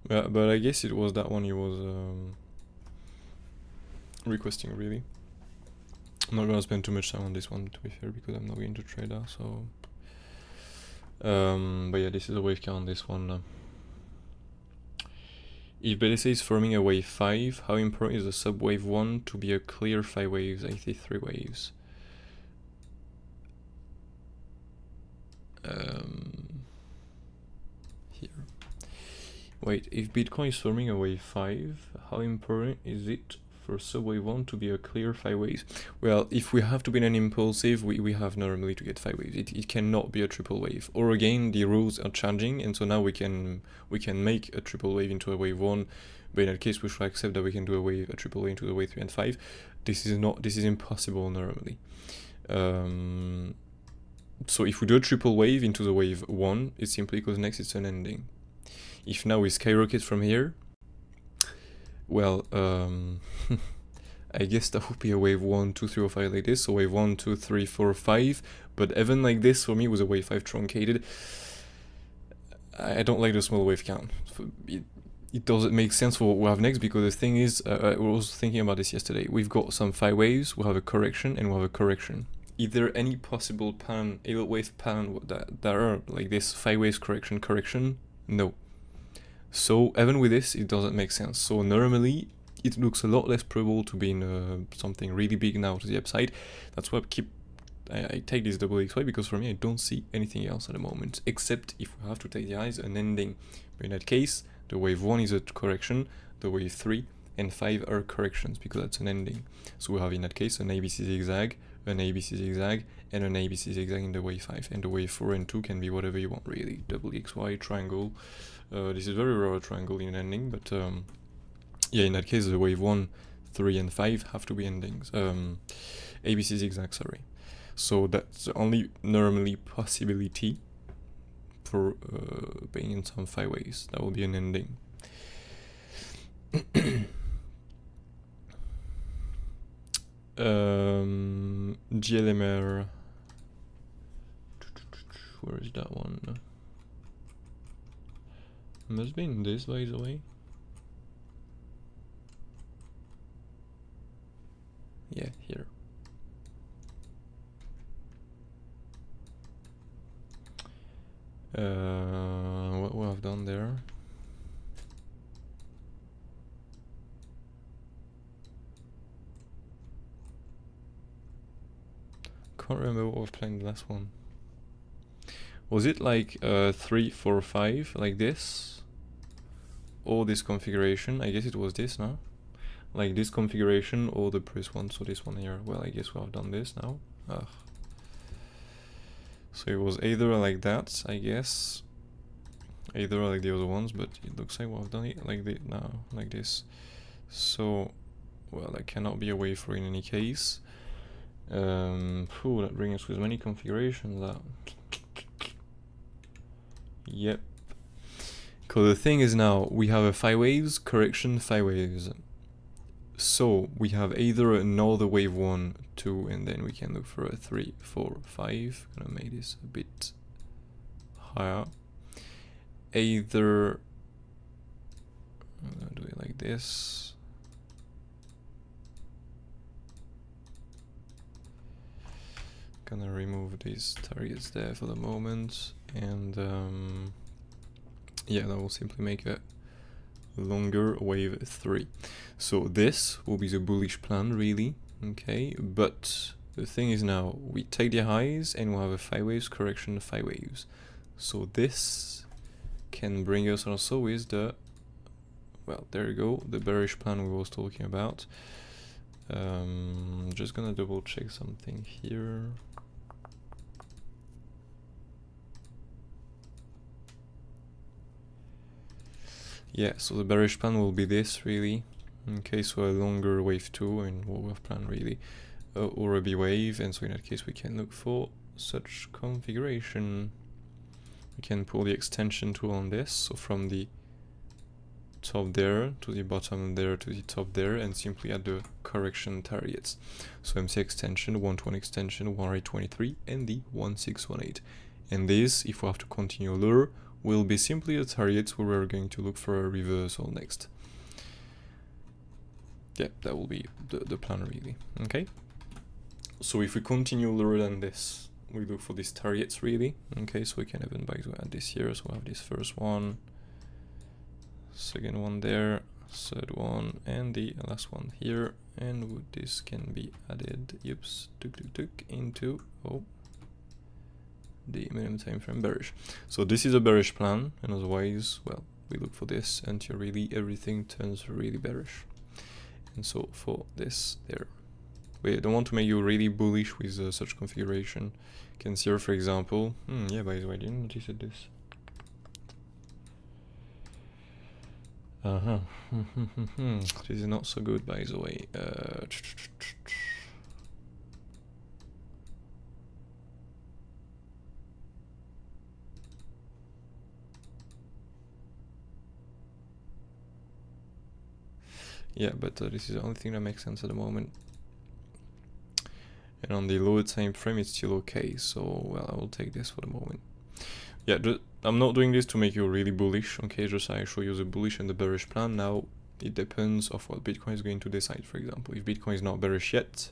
Speaker 1: But I guess it was that one he was requesting really. I'm not gonna spend too much time on this one to be fair, because I'm not going to trade that, so but yeah, this is a wave count on this one. If BTC is forming a wave 5, how important is the sub wave 1 to be a clear 5 waves, 83 waves? Here. Wait, if Bitcoin is forming a wave 5, how important is it for sub wave 1 to be a clear 5 waves? Well, if we have to be an impulsive, we have normally to get 5 waves. It cannot be a triple wave. Or again, the rules are changing, and so now we can make a triple wave into a wave 1, but in that case we should accept that we can do a triple wave into the wave 3 and 5. This is impossible normally. So if we do a triple wave into the wave 1, it's simply because next it's an ending. If now we skyrocket from here, well, I guess that would be a wave 1, 2, 3, or 5 like this. So wave 1, 2, 3, 4, 5. But even like this for me was a wave 5 truncated. I don't like the small wave count. It doesn't make sense for what we have next, because the thing is, I was thinking about this yesterday. We've got some 5 waves, we have a correction, and we have a correction. Is there any possible pattern, Elliott wave pattern that are like this 5 waves correction? No. So even with this, it doesn't make sense. So normally, it looks a lot less probable to be in something really big now to the upside. That's why I take this double XY, because for me, I don't see anything else at the moment, except if we have to take the eyes an ending. But in that case, the wave 1 is a correction, the wave 3 and 5 are corrections, because that's an ending. So we have in that case an ABC zigzag, an ABC zigzag, and an ABC zigzag in the wave 5. And the wave 4 and 2 can be whatever you want really, double XY, triangle. This is very rare triangle in an ending, but yeah, in that case the wave 1, 3 and 5 have to be endings. ABC zigzag, sorry. So that's the only normally possibility for being in some 5 ways. That will be an ending. GLMR, where is that one? Must be in this, by the way. Yeah, here. What we have done there. Can't remember what I was playing the last one. Was it like 3, 4, 5 like this? Or this configuration? I guess it was this, no? Like this configuration or the previous one, so this one here. Well, I guess we have done this now. Ugh. So it was either like that, I guess, either like the other ones, but it looks like I've done it like this now, like this. So, well, that cannot be a wave 4 in any case. That brings us with many configurations. That. Yep. Because the thing is now, we have a 5 waves, correction 5 waves. So we have either another wave 1, 2, and then we can look for a 3, 4, 5. Gonna make this a bit higher. Either I'm gonna do it like this. Gonna remove these targets there for the moment, and yeah, that will simply make a longer wave 3. So this will be the bullish plan, really. Okay, but the thing is now we take the highs and we'll have a 5 waves correction, 5 waves. So this can bring us also with the, well, there you go, the bearish plan we was talking about. Just gonna double check something here. Yeah, so the bearish plan will be this, really. Okay, so a longer wave 2 and what we've planned, really, or a B wave, and so in that case we can look for such configuration. We can pull the extension tool on this, so from the top there to the bottom there to the top there, and simply add the correction targets. So MC extension, 121 extension, 1823, and the 1618. And this, if we have to continue lower, will be simply the targets where we're going to look for a reversal next. Yeah, that will be the plan, really. Okay, so if we continue lower than this, we look for these targets, really. Okay, so we can even by the way add this here. So we have this first one, second one there, third one, and the last one here, and this can be added, into the minimum time frame bearish. So this is a bearish plan, and otherwise, well, we look for this until really everything turns really bearish. And so for this there, we don't want to make you really bullish with such configuration. You can see here, for example, yeah, by the way, I didn't notice this. This is not so good, by the way. Yeah, but this is the only thing that makes sense at the moment. And on the lower time frame, it's still okay. So, well, I will take this for the moment. Yeah, I'm not doing this to make you really bullish. Okay, just I show you the bullish and the bearish plan. Now, it depends of what Bitcoin is going to decide. For example, if Bitcoin is not bearish yet,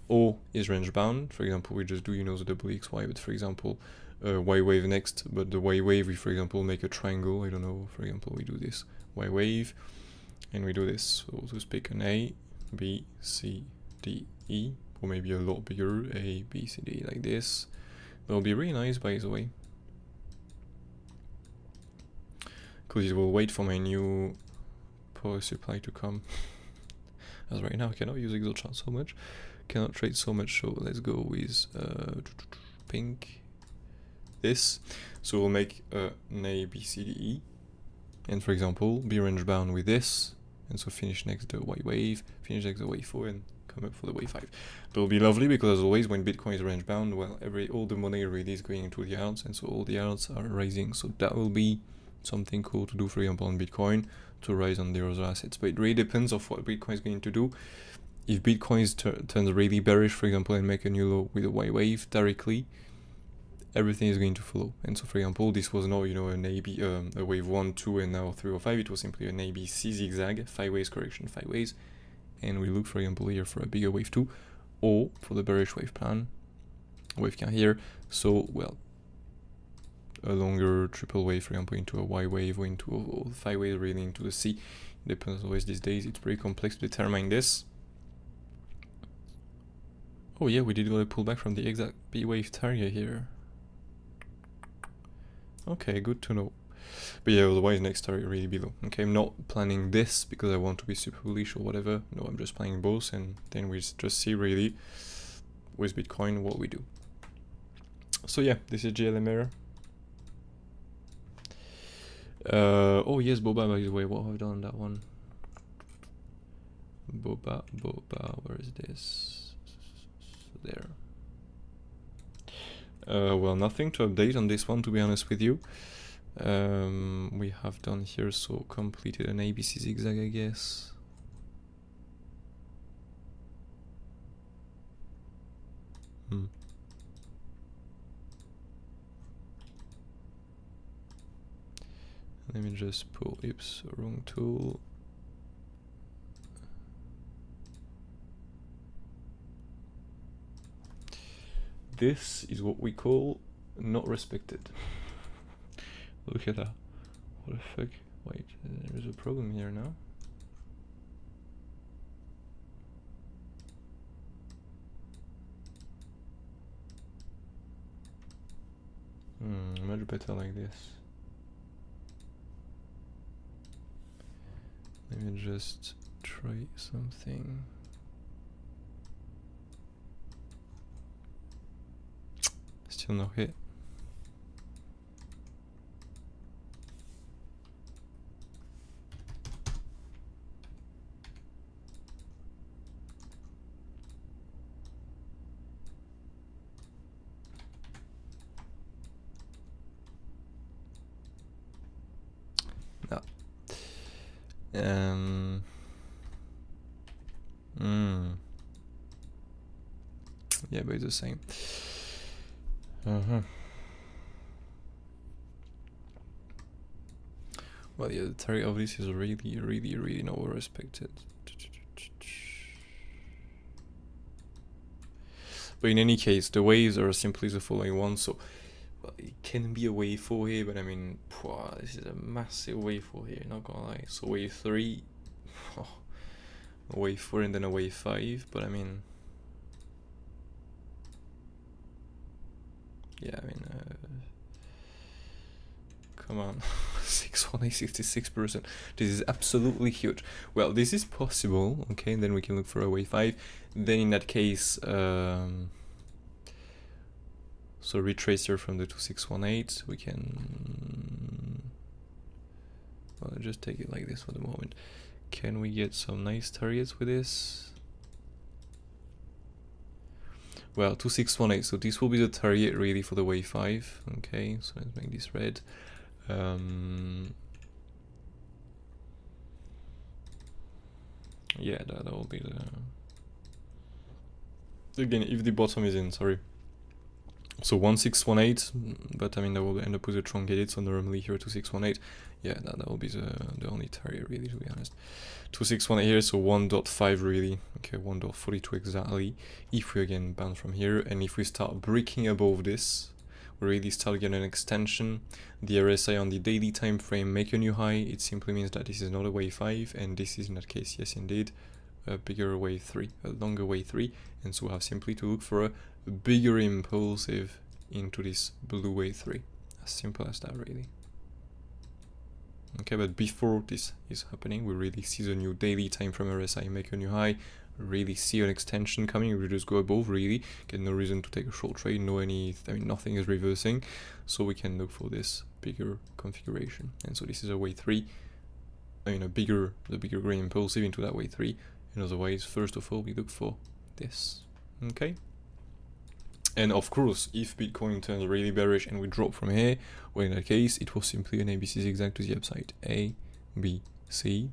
Speaker 1: or is range bound, for example, we just do, you know, the WXY, but for example, Y wave next, but the Y wave, we, for example, make a triangle. I don't know, for example, we do this Y wave, and we do this. So just pick an A, B, C, D, E, or maybe a lot bigger, A, B, C, D, like this. That'll be really nice, by the way, because it will wait for my new power supply to come. As right now I cannot use Excel chart so much, cannot trade so much, so let's go with pink, this. So we'll make an A, B, C, D, E, and for example be range bound with this, and so finish next the Y wave, finish next the wave 4, and come up for the wave 5. That will be lovely, because as always when Bitcoin is range bound, well, all the money really is going into the alts, and so all the alts are rising. So that will be something cool to do, for example, on Bitcoin, to rise on the other assets. But it really depends on what Bitcoin is going to do. If Bitcoin turns really bearish, for example, and make a new low with a Y wave directly, everything is going to follow. And so, for example, this was now, you know, an AB, a wave 1, 2, and now 3 or 5. It was simply an ABC zigzag, 5 ways correction, 5 ways. And we look, for example, here for a bigger wave 2, or for the bearish wave plan, wave count here. So, well, a longer triple wave, for example, into a Y wave, or into a 5 ways, really into the C. It depends always these days. It's pretty complex to determine this. Oh yeah, we did go a pullback from the exact B wave target here. Okay, good to know. But yeah, otherwise next target really below. Okay, I'm not planning this because I want to be super bullish or whatever. No, I'm just planning both, and then we just see really with Bitcoin what we do. So yeah, this is GLM error. Oh yes, Boba, by the way, what have I done on that one? Boba, where is this? There. Well, nothing to update on this one, to be honest with you. We have done here, so completed an ABC zigzag, I guess. Let me just pull, oops, wrong tool. This is what we call not respected. Look at that. What the fuck? Wait, there is a problem here now. Much better like this. Let me just try something. Still no hit. No. Yeah, but it's the same. Well, yeah, the target of this is really not well respected. But in any case, the waves are simply the following one. So, well, it can be a wave 4 here, but I mean, this is a massive wave 4 here, not gonna lie. So wave 3, a wave 4 and then a wave 5, but I mean, yeah, I mean, come on, 66%. This is absolutely huge. Well, this is possible, okay, and then we can look for a wave 5. Then in that case, so retrace here from the 2618, we can, well, just take it like this for the moment. Can we get some nice targets with this? Well, 2618, so this will be the target really for the wave 5. Okay, so let's make this red. Yeah, that will be the... Again, if the bottom is in, sorry. So 1618, but I mean that will end up with a truncated, so normally here 2618. Yeah, that will be the only target really, to be honest. 2618 here, so 1.5 really. Okay, 1.42 exactly. If we again bounce from here, and if we start breaking above this, we really start getting an extension. The RSI on the daily time frame make a new high. It simply means that this is not a wave 5, and this is in that case, yes indeed, a bigger wave 3, a longer wave 3, and so we have simply to look for a bigger impulsive into this blue wave 3. As simple as that really. Okay, but before this is happening, we really see the new daily time frame RSI make a new high, really see an extension coming, we just go above really, get no reason to take a short trade, nothing is reversing, so we can look for this bigger configuration. And so this is a wave 3, I mean the bigger green impulsive into that wave 3, and otherwise, first of all, we look for this, okay? And of course, if Bitcoin turns really bearish and we drop from here, well, in that case, it was simply an ABC zigzag to the upside. A, B, C.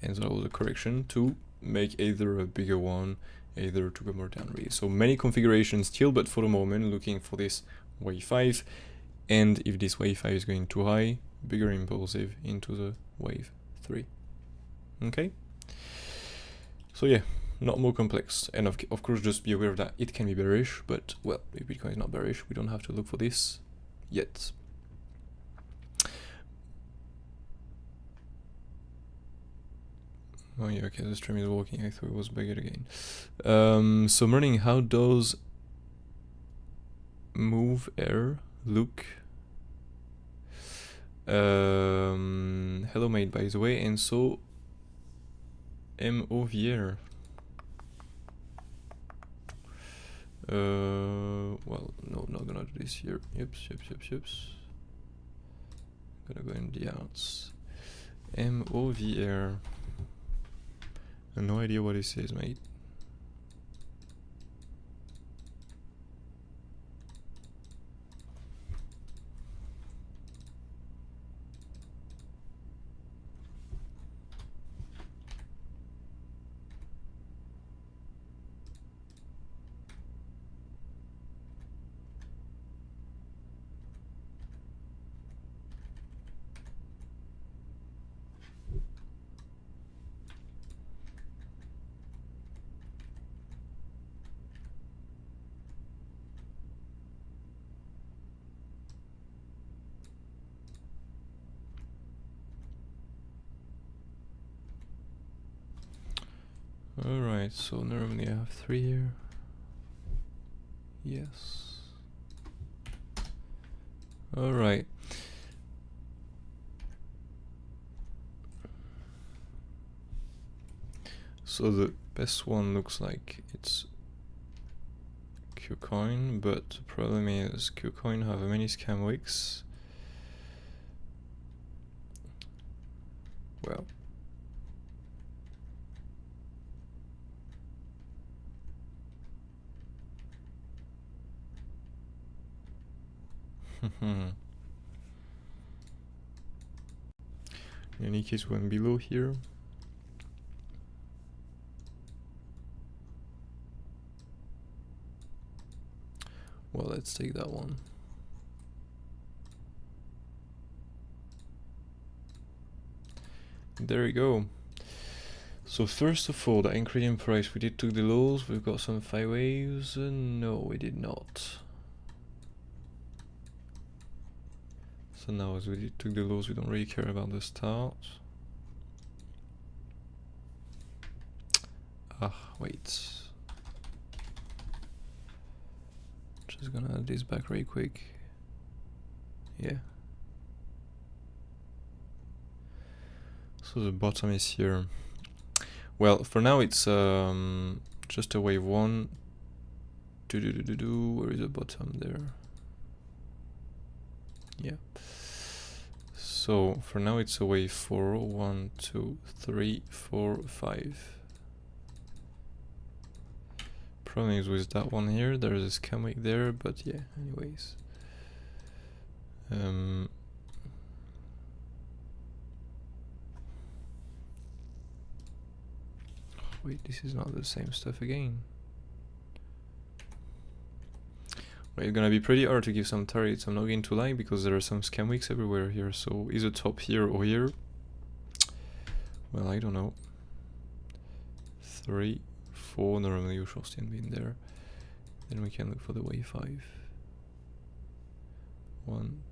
Speaker 1: And so that was a correction to make either a bigger one, either to go more down really. So many configurations still, but for the moment, looking for this wave 5. And if this wave 5 is going too high, bigger impulsive into the wave 3. Okay? So yeah. Not more complex, and of course just be aware that it can be bearish, but well, if Bitcoin is not bearish, we don't have to look for this yet. Oh yeah, okay, the stream is working, I thought it was bugged again. So I'm learning how does move air look. Hello mate, by the way, and so MOVR. Well, no, not gonna do this here. Yips. Gotta go in the arts. MOVR. No idea what it says, mate. Alright, so normally I have 3 here. Yes. Alright. So the best one looks like it's KuCoin, but the problem is KuCoin have many scam wicks. Well, in any case, one below here. Well, let's take that one. There we go. So first of all, the increase in price, we did took the lows. We've got some 5 waves. No, we did not. So now as we took the lows, we don't really care about the start. Ah, wait. Just gonna add this back really quick. Yeah. So the bottom is here. Well, for now it's just a wave 1. Where is the bottom there? Yeah. So for now it's a wave 4. 1, 2, 3, 4, 5. Problem is with that one here, there's a scam wick there, but yeah, anyways. Wait, this is not the same stuff again. Well, it's gonna be pretty hard to give some targets, I'm not going to lie, because there are some scam wicks everywhere here, so is it top here or here? Well, I don't know. 3, 4, normally you should still be in there. Then we can look for the wave 5. 1.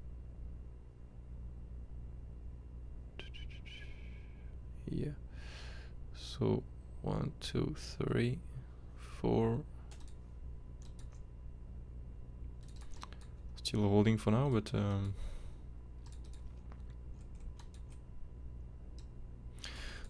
Speaker 1: Yeah. So 1, 2, 3, 4. Still holding for now, but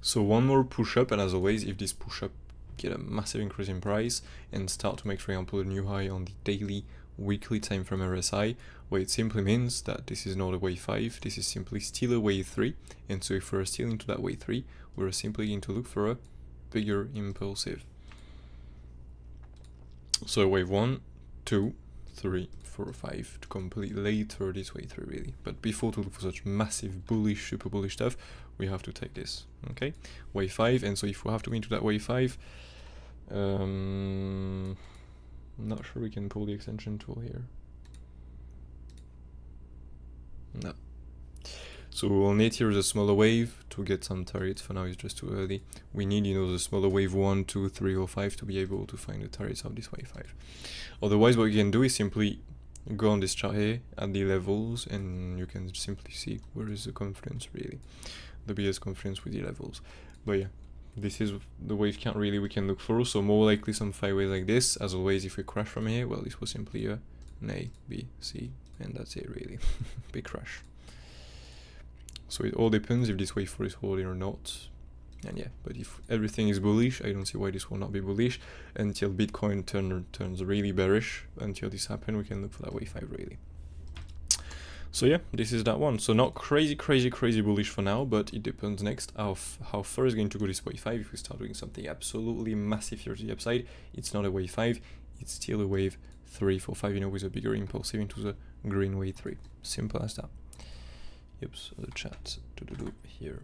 Speaker 1: so one more push up, and as always, if this push up get a massive increase in price and start to make, for example, a new high on the daily, weekly time frame RSI, well, it simply means that this is not a wave 5, this is simply still a wave 3, and so if we're still into that wave 3, we're simply going to look for a bigger impulsive. So wave 1, 2, 3, 4, 5 to complete later this wave 3 really, but before to look for such massive bullish, super bullish stuff, we have to take this, okay? Wave 5, and so if we have to go into that wave 5, I'm not sure we can pull the extension tool here. No. So we'll need here the smaller wave to get some targets. For now it's just too early. We need, you know, the smaller wave 1, 2, 3 or 5 to be able to find the targets of this wave 5. Otherwise what you can do is simply go on this chart here at the levels, and you can simply see where is the confluence really. The biggest confluence with the levels. But yeah, this is the wave count really we can look for. So more likely some 5 waves like this. As always, if we crash from here, well, this was simply a A, B, C, and that's it really. Big crash. So it all depends if this wave 4 is holding or not. And yeah, but if everything is bullish, I don't see why this will not be bullish until Bitcoin turns really bearish. Until this happens, we can look for that wave 5 really. So yeah, this is that one. So not crazy bullish for now, but it depends next how far is going to go this wave 5. If we start doing something absolutely massive here to the upside, it's not a wave 5, it's still a wave 3, 4, 5, you know, with a bigger impulse into the green wave 3. Simple as that. Yep, so the chat here.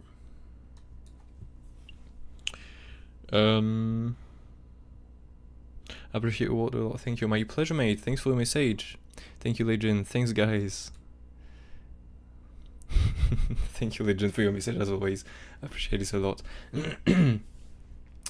Speaker 1: Appreciate what a lot. Thank you. My pleasure, mate. Thanks for the message. Thank you, Legend. Thanks, guys. Thank you, Legend, for your message as always. I appreciate this a lot.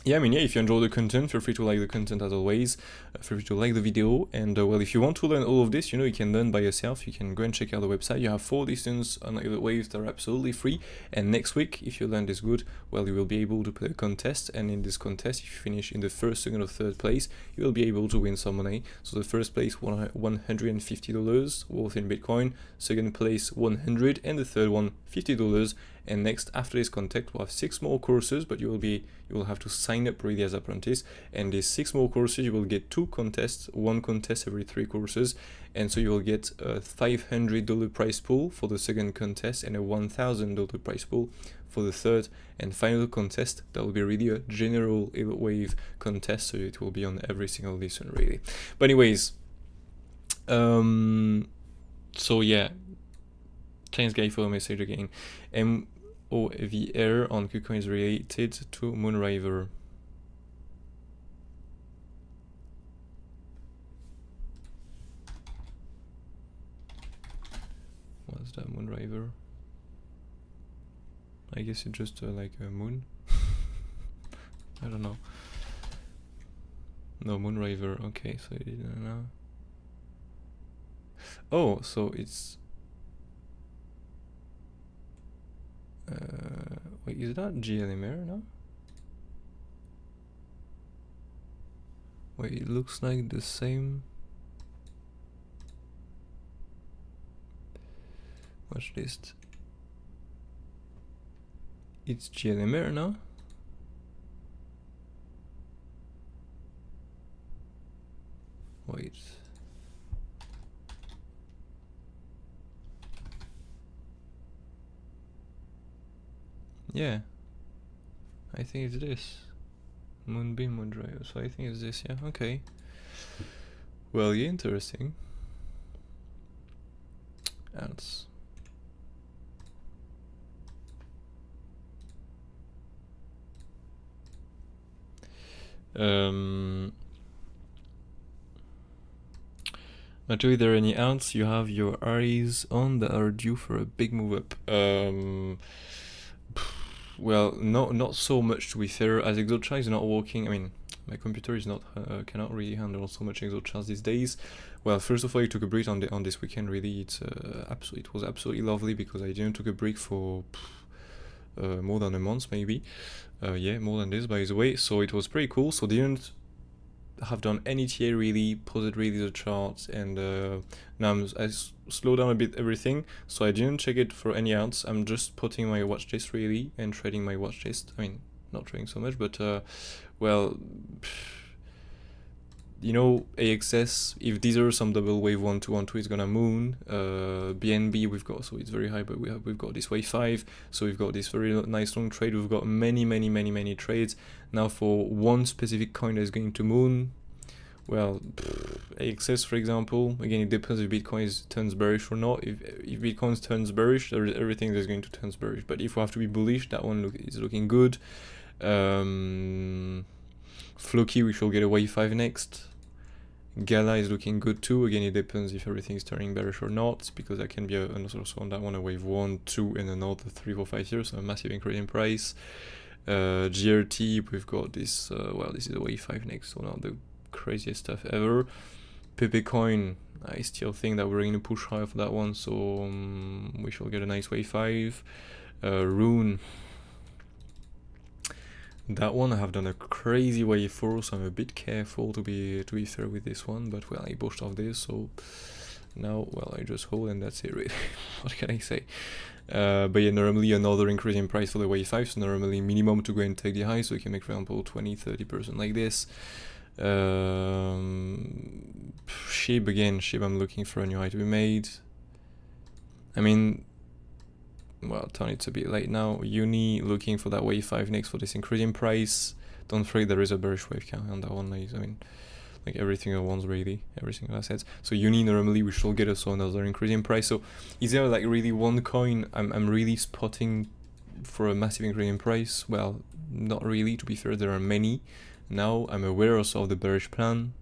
Speaker 1: Yeah, I mean, yeah, if you enjoy the content, feel free to like the content as always. Feel free to like the video. And well, if you want to learn all of this, you know, you can learn by yourself. You can go and check out the website. You have 4 lessons on the waves that are absolutely free. And next week, if you learn this good, well, you will be able to play a contest. And in this contest, if you finish in the first, second, or third place, you will be able to win some money. So the first place, $150 worth in Bitcoin. Second place, 100, and the third one, $50. And next, after this contest, we'll have 6 more courses, but you will have to sign up really as apprentice. And these 6 more courses, you will get 2 contests, 1 contest every 3 courses. And so you will get a $500 prize pool for the second contest and a $1,000 prize pool for the third and final contest. That will be really a general wave contest, so it will be on every single lesson really. But anyways, so yeah, thanks guys for the message again. MOVR on KuCoin is related to MOONRAVER. What's that, MOONRAVER? I guess it's just like a moon. I don't know. No, MOONRAVER. Okay, so it didn't know. Oh, so it's. Wait, is that GLMR now? Wait, it looks like the same. Watch this. It's GLMR now? Wait. Yeah, I think it's this. Moonbeam, Moondrive. So I think it's this, yeah, okay. Well, yeah, interesting. Alts. Matthew, are there any alts you have your eyes on that are due for a big move up? Well, not so much to be fair, as ExoCharts is not working. I mean, my computer is not cannot really handle so much ExoCharts these days. Well, first of all, I took a break on this weekend. Really, it was absolutely lovely because I didn't took a break for more than a month maybe. Yeah, more than this by the way. So it was pretty cool. So didn't have done any TA really, paused really the charts, and now I slowed down a bit everything, so I didn't check it for any outs. I'm just putting my watch list really and trading my watch list. I mean, not trading so much, but well, you know, AXS, if these are some double wave 1 2 1 2, it's gonna moon. BNB we've got, so it's very high, but we've got this wave 5, so we've got this very nice long trade. We've got many trades. Now for one specific coin that's going to moon, well, AXS for example, again it depends if Bitcoin turns bearish or not. If Bitcoin turns bearish, everything is going to turn bearish, but if we have to be bullish, that one is looking good. Floki, we shall get a wave 5 next. Gala is looking good too. Again, it depends if everything is turning bearish or not, because there can be also on that one a wave 1, 2, and another 3, 4, 5 years, so a massive increase in price. GRT, we've got this, well, this is a wave 5 next, so not the craziest stuff ever. Pepe Coin, I still think that we're going to push higher for that one, so we shall get a nice wave 5. Rune, that one I have done a crazy wave 4, so I'm a bit careful to be fair with this one, but well, I pushed off this, so now, well, I just hold and that's it really. What can I say? But yeah, normally another increase in price for the wave 5, so normally minimum to go and take the high, so you can make, for example, 20-30% like this. SHIB, again, SHIB I'm looking for a new high to be made. I mean, well, Tony, it's a bit late now. Uni looking for that wave 5 next for this increasing price. Don't forget there is a bearish wave count on that one. I mean, like everything at once, really, every single asset. So Uni normally we should get also another increasing price. So is there like really one coin I'm really spotting for a massive increase in price? Well, not really, to be fair. There are many. Now I'm aware also of the bearish plan.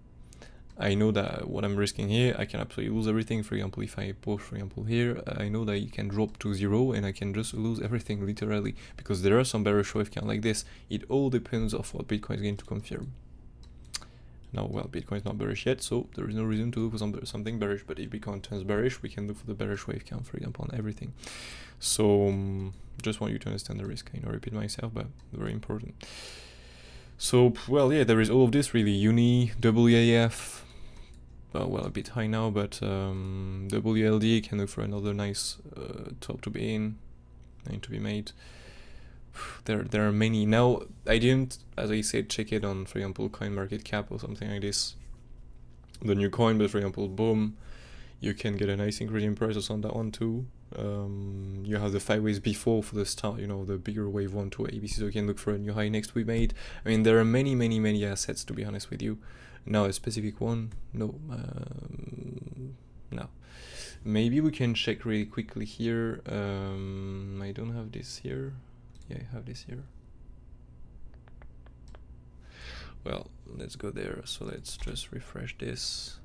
Speaker 1: I know that what I'm risking here, I can absolutely lose everything. For example, if I push, for example, here, I know that it can drop to 0 and I can just lose everything, literally, because there are some bearish wave count like this. It all depends of what Bitcoin is going to confirm. Now, well, Bitcoin is not bearish yet, so there is no reason to look for something bearish, but if Bitcoin turns bearish, we can look for the bearish wave count, for example, on everything. So, just want you to understand the risk. I repeat myself, but very important. So, well, yeah, there is all of this, really. Uni, WAF, well, a bit high now, but WLD can look for another nice top to be in, and to be made. There are many. Now, I didn't, as I said, check it on, for example, CoinMarketCap or something like this, the new coin, but for example, boom, you can get a nice increase in prices on that one too. You have the 5 waves before for the start, you know, the bigger wave 1 to ABC, so you can look for a new high next we made. I mean, there are many assets, to be honest with you. Now a specific one, no. No. Maybe we can check really quickly here. I don't have this here. Yeah, I have this here. Well, let's go there. So let's just refresh this.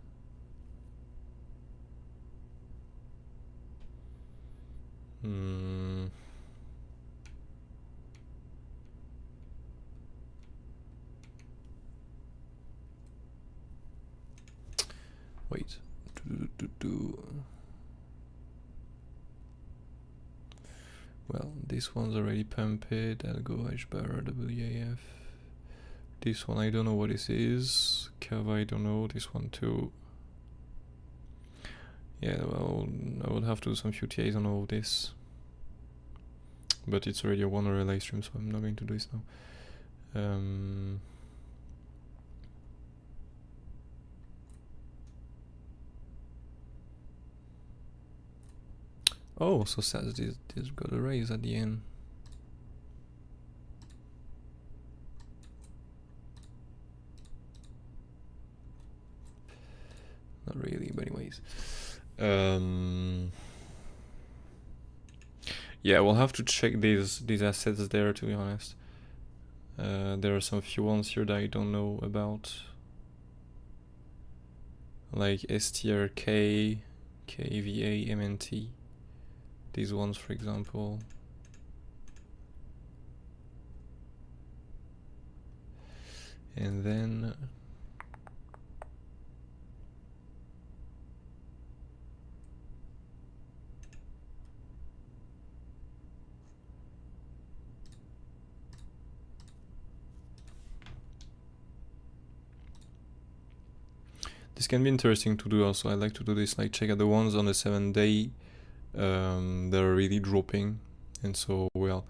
Speaker 1: Wait. Well, this one's already pumped. I'll go HBAR, WAF. This one, I don't know what this is. Kava, I don't know. This one too. Yeah, well, I would have to do some few TAs on all of this. But it's already a 1 hour live stream, so I'm not going to do this now. Oh, so sad this got a raise at the end. Not really, but anyways. Yeah, we'll have to check these assets there, to be honest. There are some few ones here that I don't know about, like STRK, KVA, MNT. These ones, for example. And then this can be interesting to do also. I like to do this, like check out the ones on the 7-day. They're really dropping, and so, well,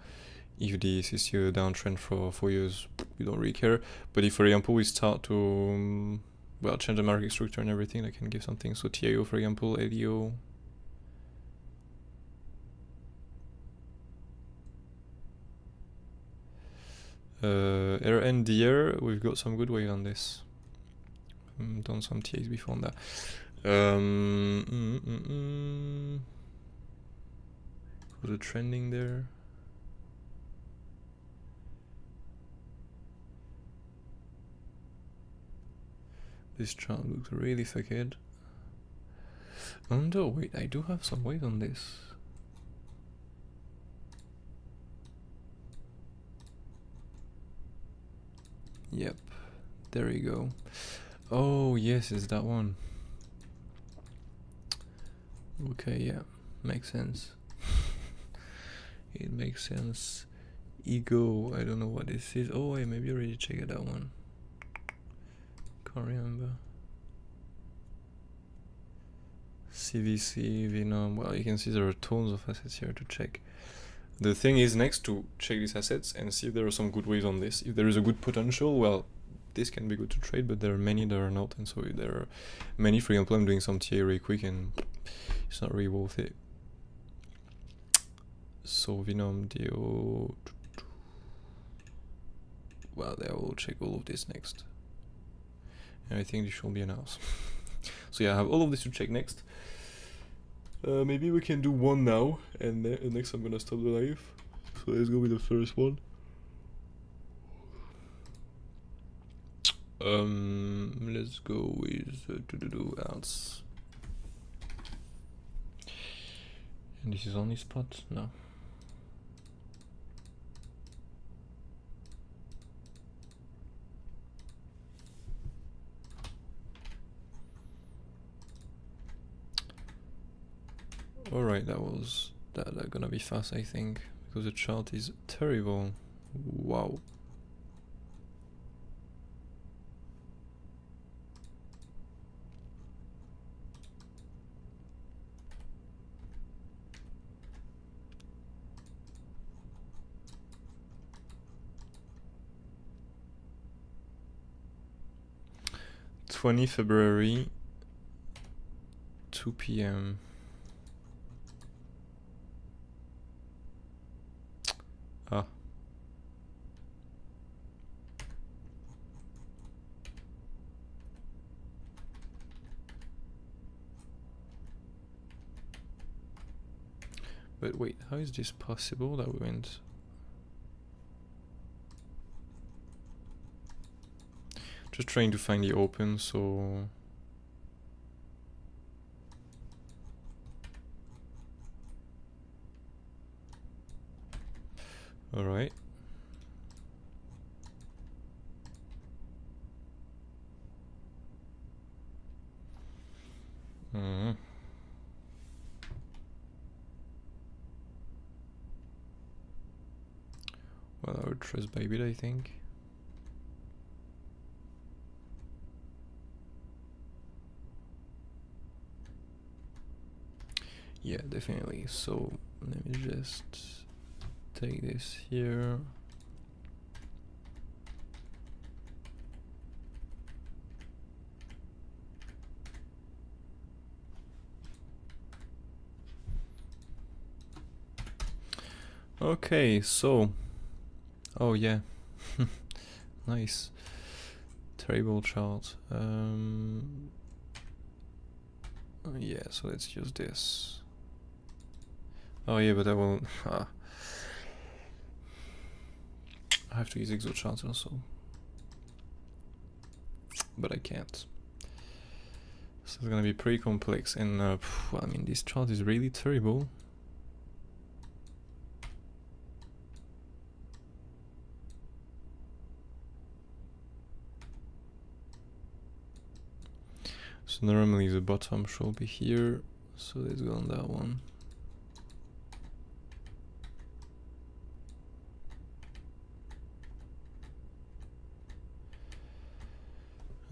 Speaker 1: if this is a downtrend for 4 years, we don't really care. But if, for example, we start to well, change the market structure and everything, that can give something. So TIO, for example, LEO. RNDR, we've got some good wave on this. Done some TAs before on that. Was it trending there? This chart looks really fucked. Oh no, wait, I do have some weight on this. Yep, there you go. Oh yes, it's that one. Okay, yeah, makes sense. It makes sense. Ego, I don't know what this is. Oh, I maybe already checked that one. Can't remember. CVC, Venom. Well, you can see there are tons of assets here to check. The thing is, next, to check these assets and see if there are some good waves on this. If there is a good potential, well, this can be good to trade, but there are many that are not, and so there are many. For example, I'm doing some TA really quick and it's not really worth it. So Venom Dio. Well, I will check all of this next. And I think this should be announced. So yeah, I have all of this to check next. Maybe we can do one now, and next I'm gonna stop the live. So let's go with the first one. Let's go with Alts. And this is only spot? No. Alright, that gonna be fast, I think, because the chart is terrible. Wow. February 2 p.m. Ah. But wait, how is this possible that we went? Just trying to find the open, so all right. Well, I would trust Bybit, I think. Yeah, definitely. So let me just take this here. Okay, so oh yeah. Nice. Terrible chart. Yeah, so let's use this. Oh yeah, but I will I have to use exo chart also, but I can't. So it's gonna be pretty complex, and I mean, this chart is really terrible. So normally the bottom should be here, so let's go on that one.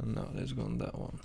Speaker 1: And now let's go on that one.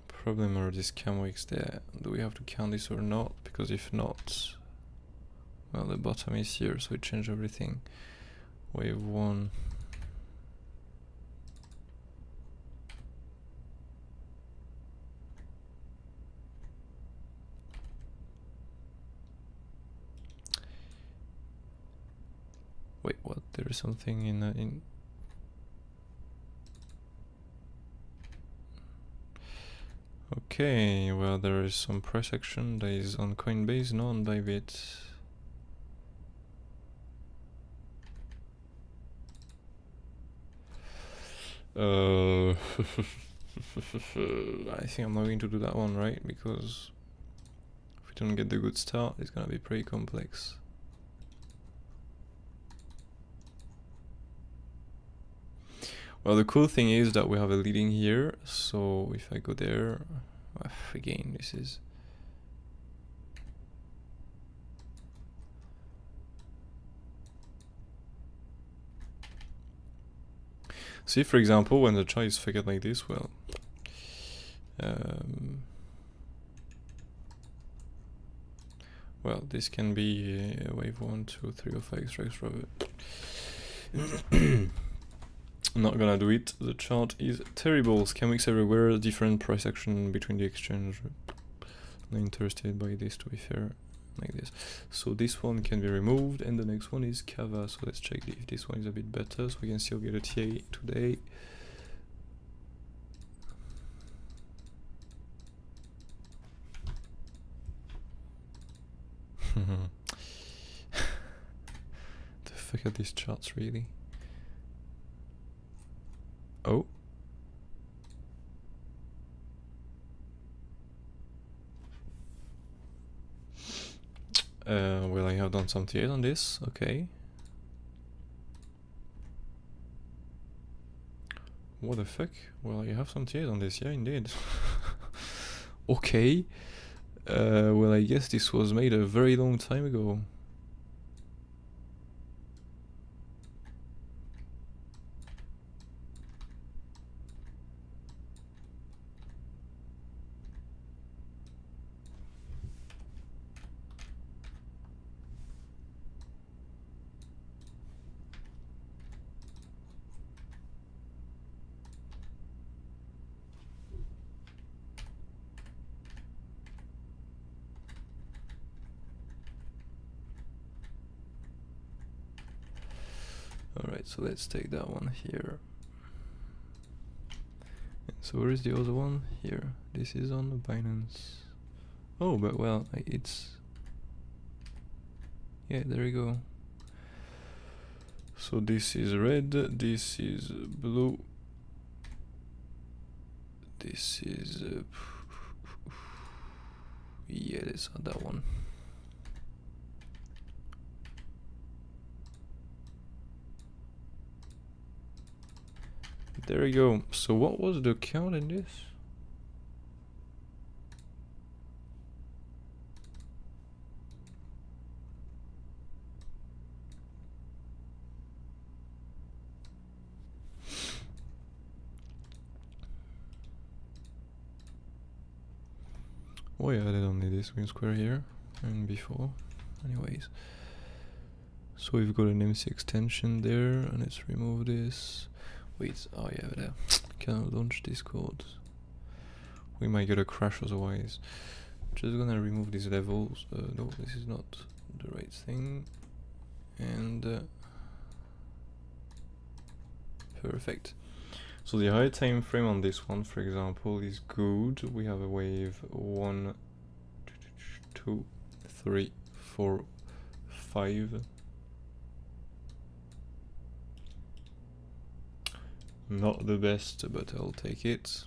Speaker 1: Problem are these cam wicks there. Do we have to count this or not? Because if not, well, the bottom is here, so it changed everything. Wave 1. Wait, what? There is something in Okay, well, there is some price action that is on Coinbase, not on Bybit. I think I'm not going to do that one, right? Because if we don't get the good start, it's gonna be pretty complex. Well, the cool thing is that we have a leading here, so if I go there, again, this is... See, for example, when the chart is figured like this, well... well, this can be wave 1, 2, 3, or 5 strikes rather. I'm not gonna do it. The chart is terrible. Scam wicks everywhere. Different price action between the exchange. Not interested by this, to be fair. Like this. So this one can be removed, and the next one is Kava. So let's check if this one is a bit better. So we can still get a TA today. The fuck are these charts really? Oh. Well, I have done some TAs on this, okay. What the fuck? Well, I have some TAs on this, yeah, indeed. Okay. Well, I guess this was made a very long time ago. Alright, so let's take that one here. And so where is the other one? Here. This is on the Binance. Oh, but well, it's... yeah, there we go. So this is red, this is blue. This is... yeah, let's add that one. There we go. So what was the count in this? Oh yeah, I did only this green square here and before. Anyways. So we've got an MC extension there, and let's remove this. Wait, oh yeah, but cannot launch Discord. We might get a crash otherwise. Just gonna remove these levels. No, this is not the right thing. And perfect. So the high time frame on this one, for example, is good. We have a wave 1, 2, 3, 4, 5. Not the best, but I'll take it.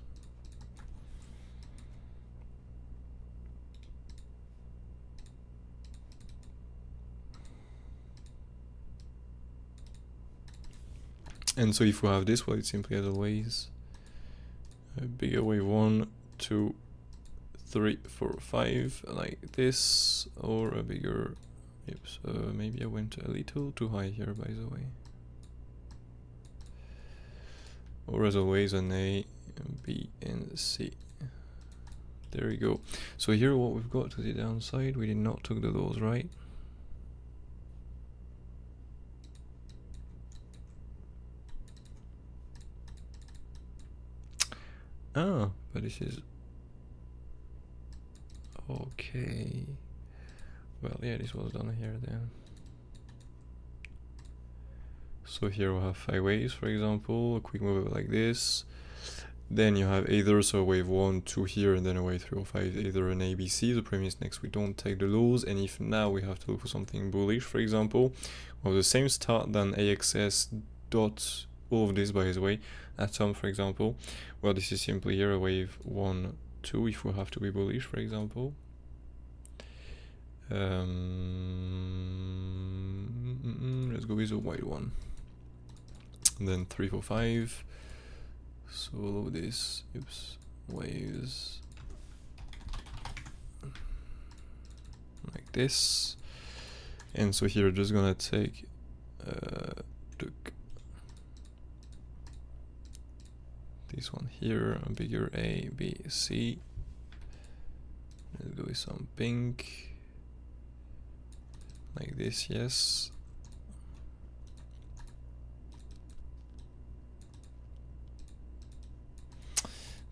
Speaker 1: And so if we have this, well, it's simply as always a bigger wave 1, 2, 3, 4, 5, like this, or a bigger. Oops, maybe I went a little too high here, by the way. Or as always, an A, B, and C. There we go. So here what we've got to the downside, we did not took the lows, right? Ah, but this is... okay. Well, yeah, this was done here then. So here we have 5 waves, for example, a quick move like this. Then you have either so wave 1, 2 here, and then a wave 3 or 5, either an ABC. The premise next we don't take the lows, and if now we have to look for something bullish, for example, we have the same start than AXS dot all of this, by the way, Atom, for example. Well, this is simply here a wave 1, 2 if we have to be bullish, for example. Let's go with a white one. And then 3, 4, 5. So load this, oops, waves like this, and so here just gonna take this one here, a bigger A, B, C. Let's go with some pink, like this, yes.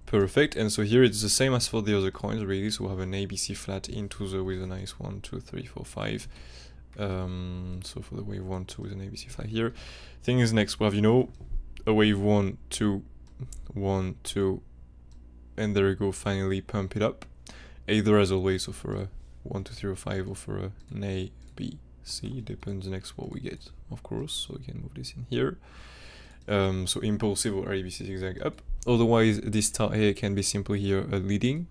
Speaker 1: Perfect, and so here it's the same as for the other coins really, so we have an ABC flat into the with a nice 1, 2, 3, 4, 5. So for the wave 1, 2 with an ABC flat here. Thing is next we have, you know, a wave 1, 2, 1, 2, and there we go, finally pump it up. Either as always, so for a 1, 2, 3, or 5, or for an A, B, C, depends next what we get, of course, so we can move this in here. So impulsive or ABC zigzag up. Otherwise, this start here can be simply here a leading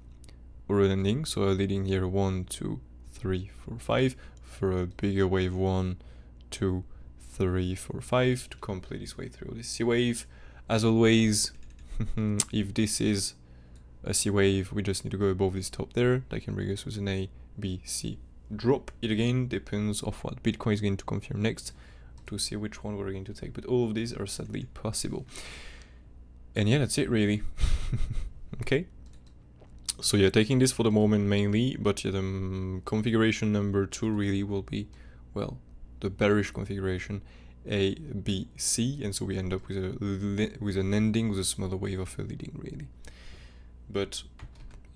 Speaker 1: or an ending. So a leading here 1, 2, 3, 4, 5 for a bigger wave 1, 2, 3, 4, 5 to complete this way through this C wave. As always, if this is a C wave, we just need to go above this top there. That can bring us with an A, B, C drop. It again depends of what Bitcoin is going to confirm next to see which one we're going to take, but all of these are sadly possible. And yeah, that's it really. Okay, so yeah, taking this for the moment mainly, but yeah, the configuration number 2 really will be, well, the bearish configuration A, B, C, and so we end up with an ending with a smaller wave of a leading really. But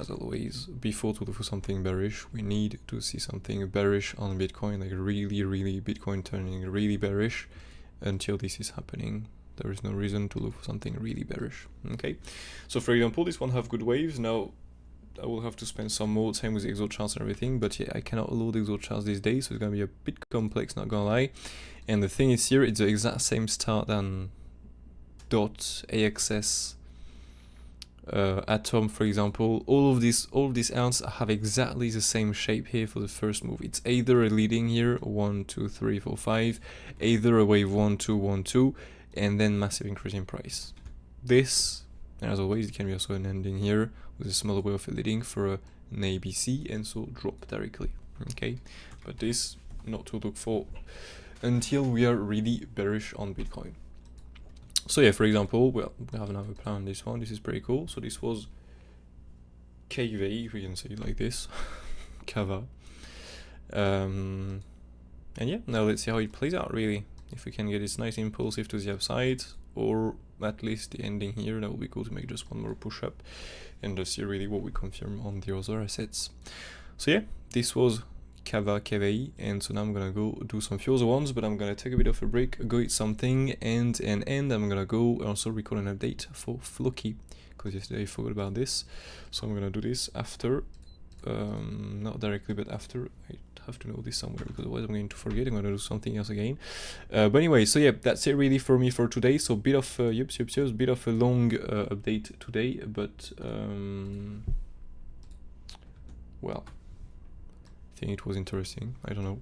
Speaker 1: as always, before to look for something bearish, we need to see something bearish on Bitcoin, like really Bitcoin turning really bearish. Until this is happening, there is no reason to look for something really bearish. Okay, so for example, this one have good waves. Now I will have to spend some more time with the Excel charts and everything, but yeah, I cannot load Excel charts these days, so it's gonna be a bit complex, not gonna lie. And the thing is here, it's the exact same start than .axs. Atom, for example, all of these ants have exactly the same shape here for the first move. It's either a leading here, 1, 2, 3, 4, 5, either a wave 1, 2, 1, 2, and then massive increase in price. This, and as always, it can be also an ending here with a smaller wave of a leading for an ABC, and so drop directly. Okay, but this not to look for until we are really bearish on Bitcoin. So yeah, for example, well, we have another plan on this one. This is pretty cool. So this was KV, if we can say it like this, Kava. And yeah, now let's see how it plays out really. If we can get this nice impulsive to the upside, or at least the ending here, that would be cool to make just one more push up and just see really what we confirm on the other assets. So yeah, this was Kava KVI, and so now I'm gonna go do some few other ones, but I'm gonna take a bit of a break, go eat something, and I'm gonna go also record an update for Floki, because yesterday I forgot about this. So I'm gonna do this after, not directly, but after. I have to know this somewhere, because otherwise I'm going to forget. I'm gonna do something else again. But anyway, so yeah, that's it really for me for today. So bit of bit of a long update today, but well, I think it was interesting. I don't know.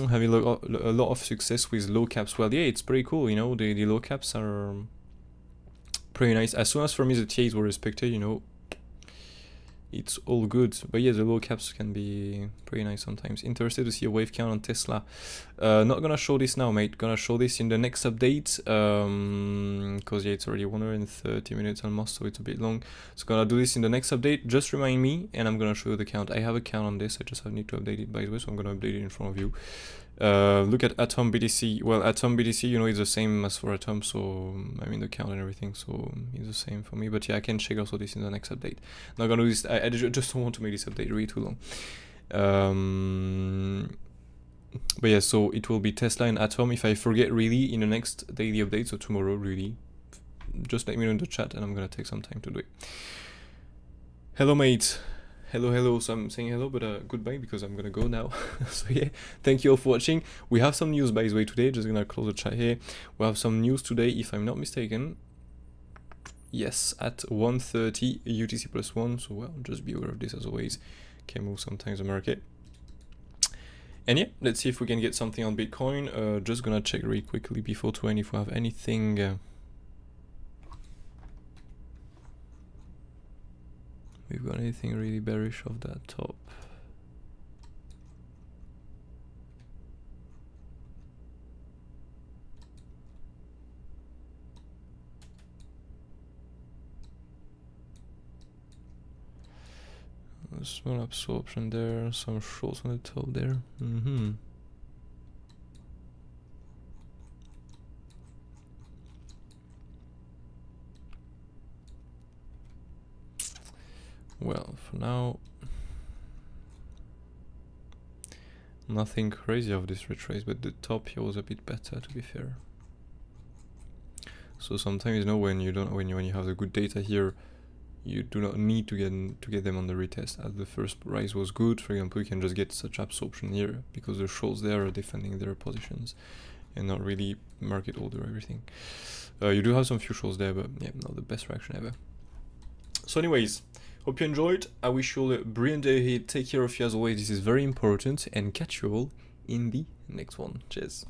Speaker 1: Having a lot of success with low caps. Well, yeah, it's pretty cool. You know, the low caps are pretty nice. As soon as for me the TAs were respected, you know, it's all good. But yeah, the low caps can be pretty nice sometimes. Interested to see a wave count on Tesla. Not gonna show this now, mate. Gonna show this in the next update. Because yeah, it's already 130 minutes almost, so it's a bit long. So gonna do this in the next update. Just remind me, and I'm gonna show you the count. I have a count on this. I just need to update it, by the way, so I'm gonna update it in front of you. Look at Atom BTC. Well, Atom BTC, you know, it's the same as for Atom, so I mean the count and everything, so it's the same for me. But yeah, I can check also this in the next update. Not gonna do this. I just don't want to make this update really too long. But yeah, so it will be Tesla and Atom. If I forget really in the next daily update, so tomorrow really, just let me know in the chat, and I'm gonna take some time to do it. Hello, mate. Hello, so I'm saying hello, but goodbye, because I'm gonna go now. So yeah, thank you all for watching. We have some news, by the way, today. Just gonna close the chat here. We have some news today, if I'm not mistaken. Yes, at 1:30 UTC +1. So well, just be aware of this as always. Can move sometimes the market. And yeah, let's see if we can get something on Bitcoin. Just gonna check really quickly before 20 if we have anything. We've got anything really bearish off that top. A small absorption there, some shorts on the top there. Well, for now, nothing crazy of this retrace, but the top here was a bit better, to be fair. So sometimes, you know, when you have the good data here, you do not need to get them on the retest. As the first rise was good, for example, you can just get such absorption here because the shorts there are defending their positions and not really market order everything. You do have some few shorts there, but yeah, not the best reaction ever. So anyways, hope you enjoyed. I wish you all a brilliant day ahead. Take care of you as always. This is very important, and catch you all in the next one. Cheers.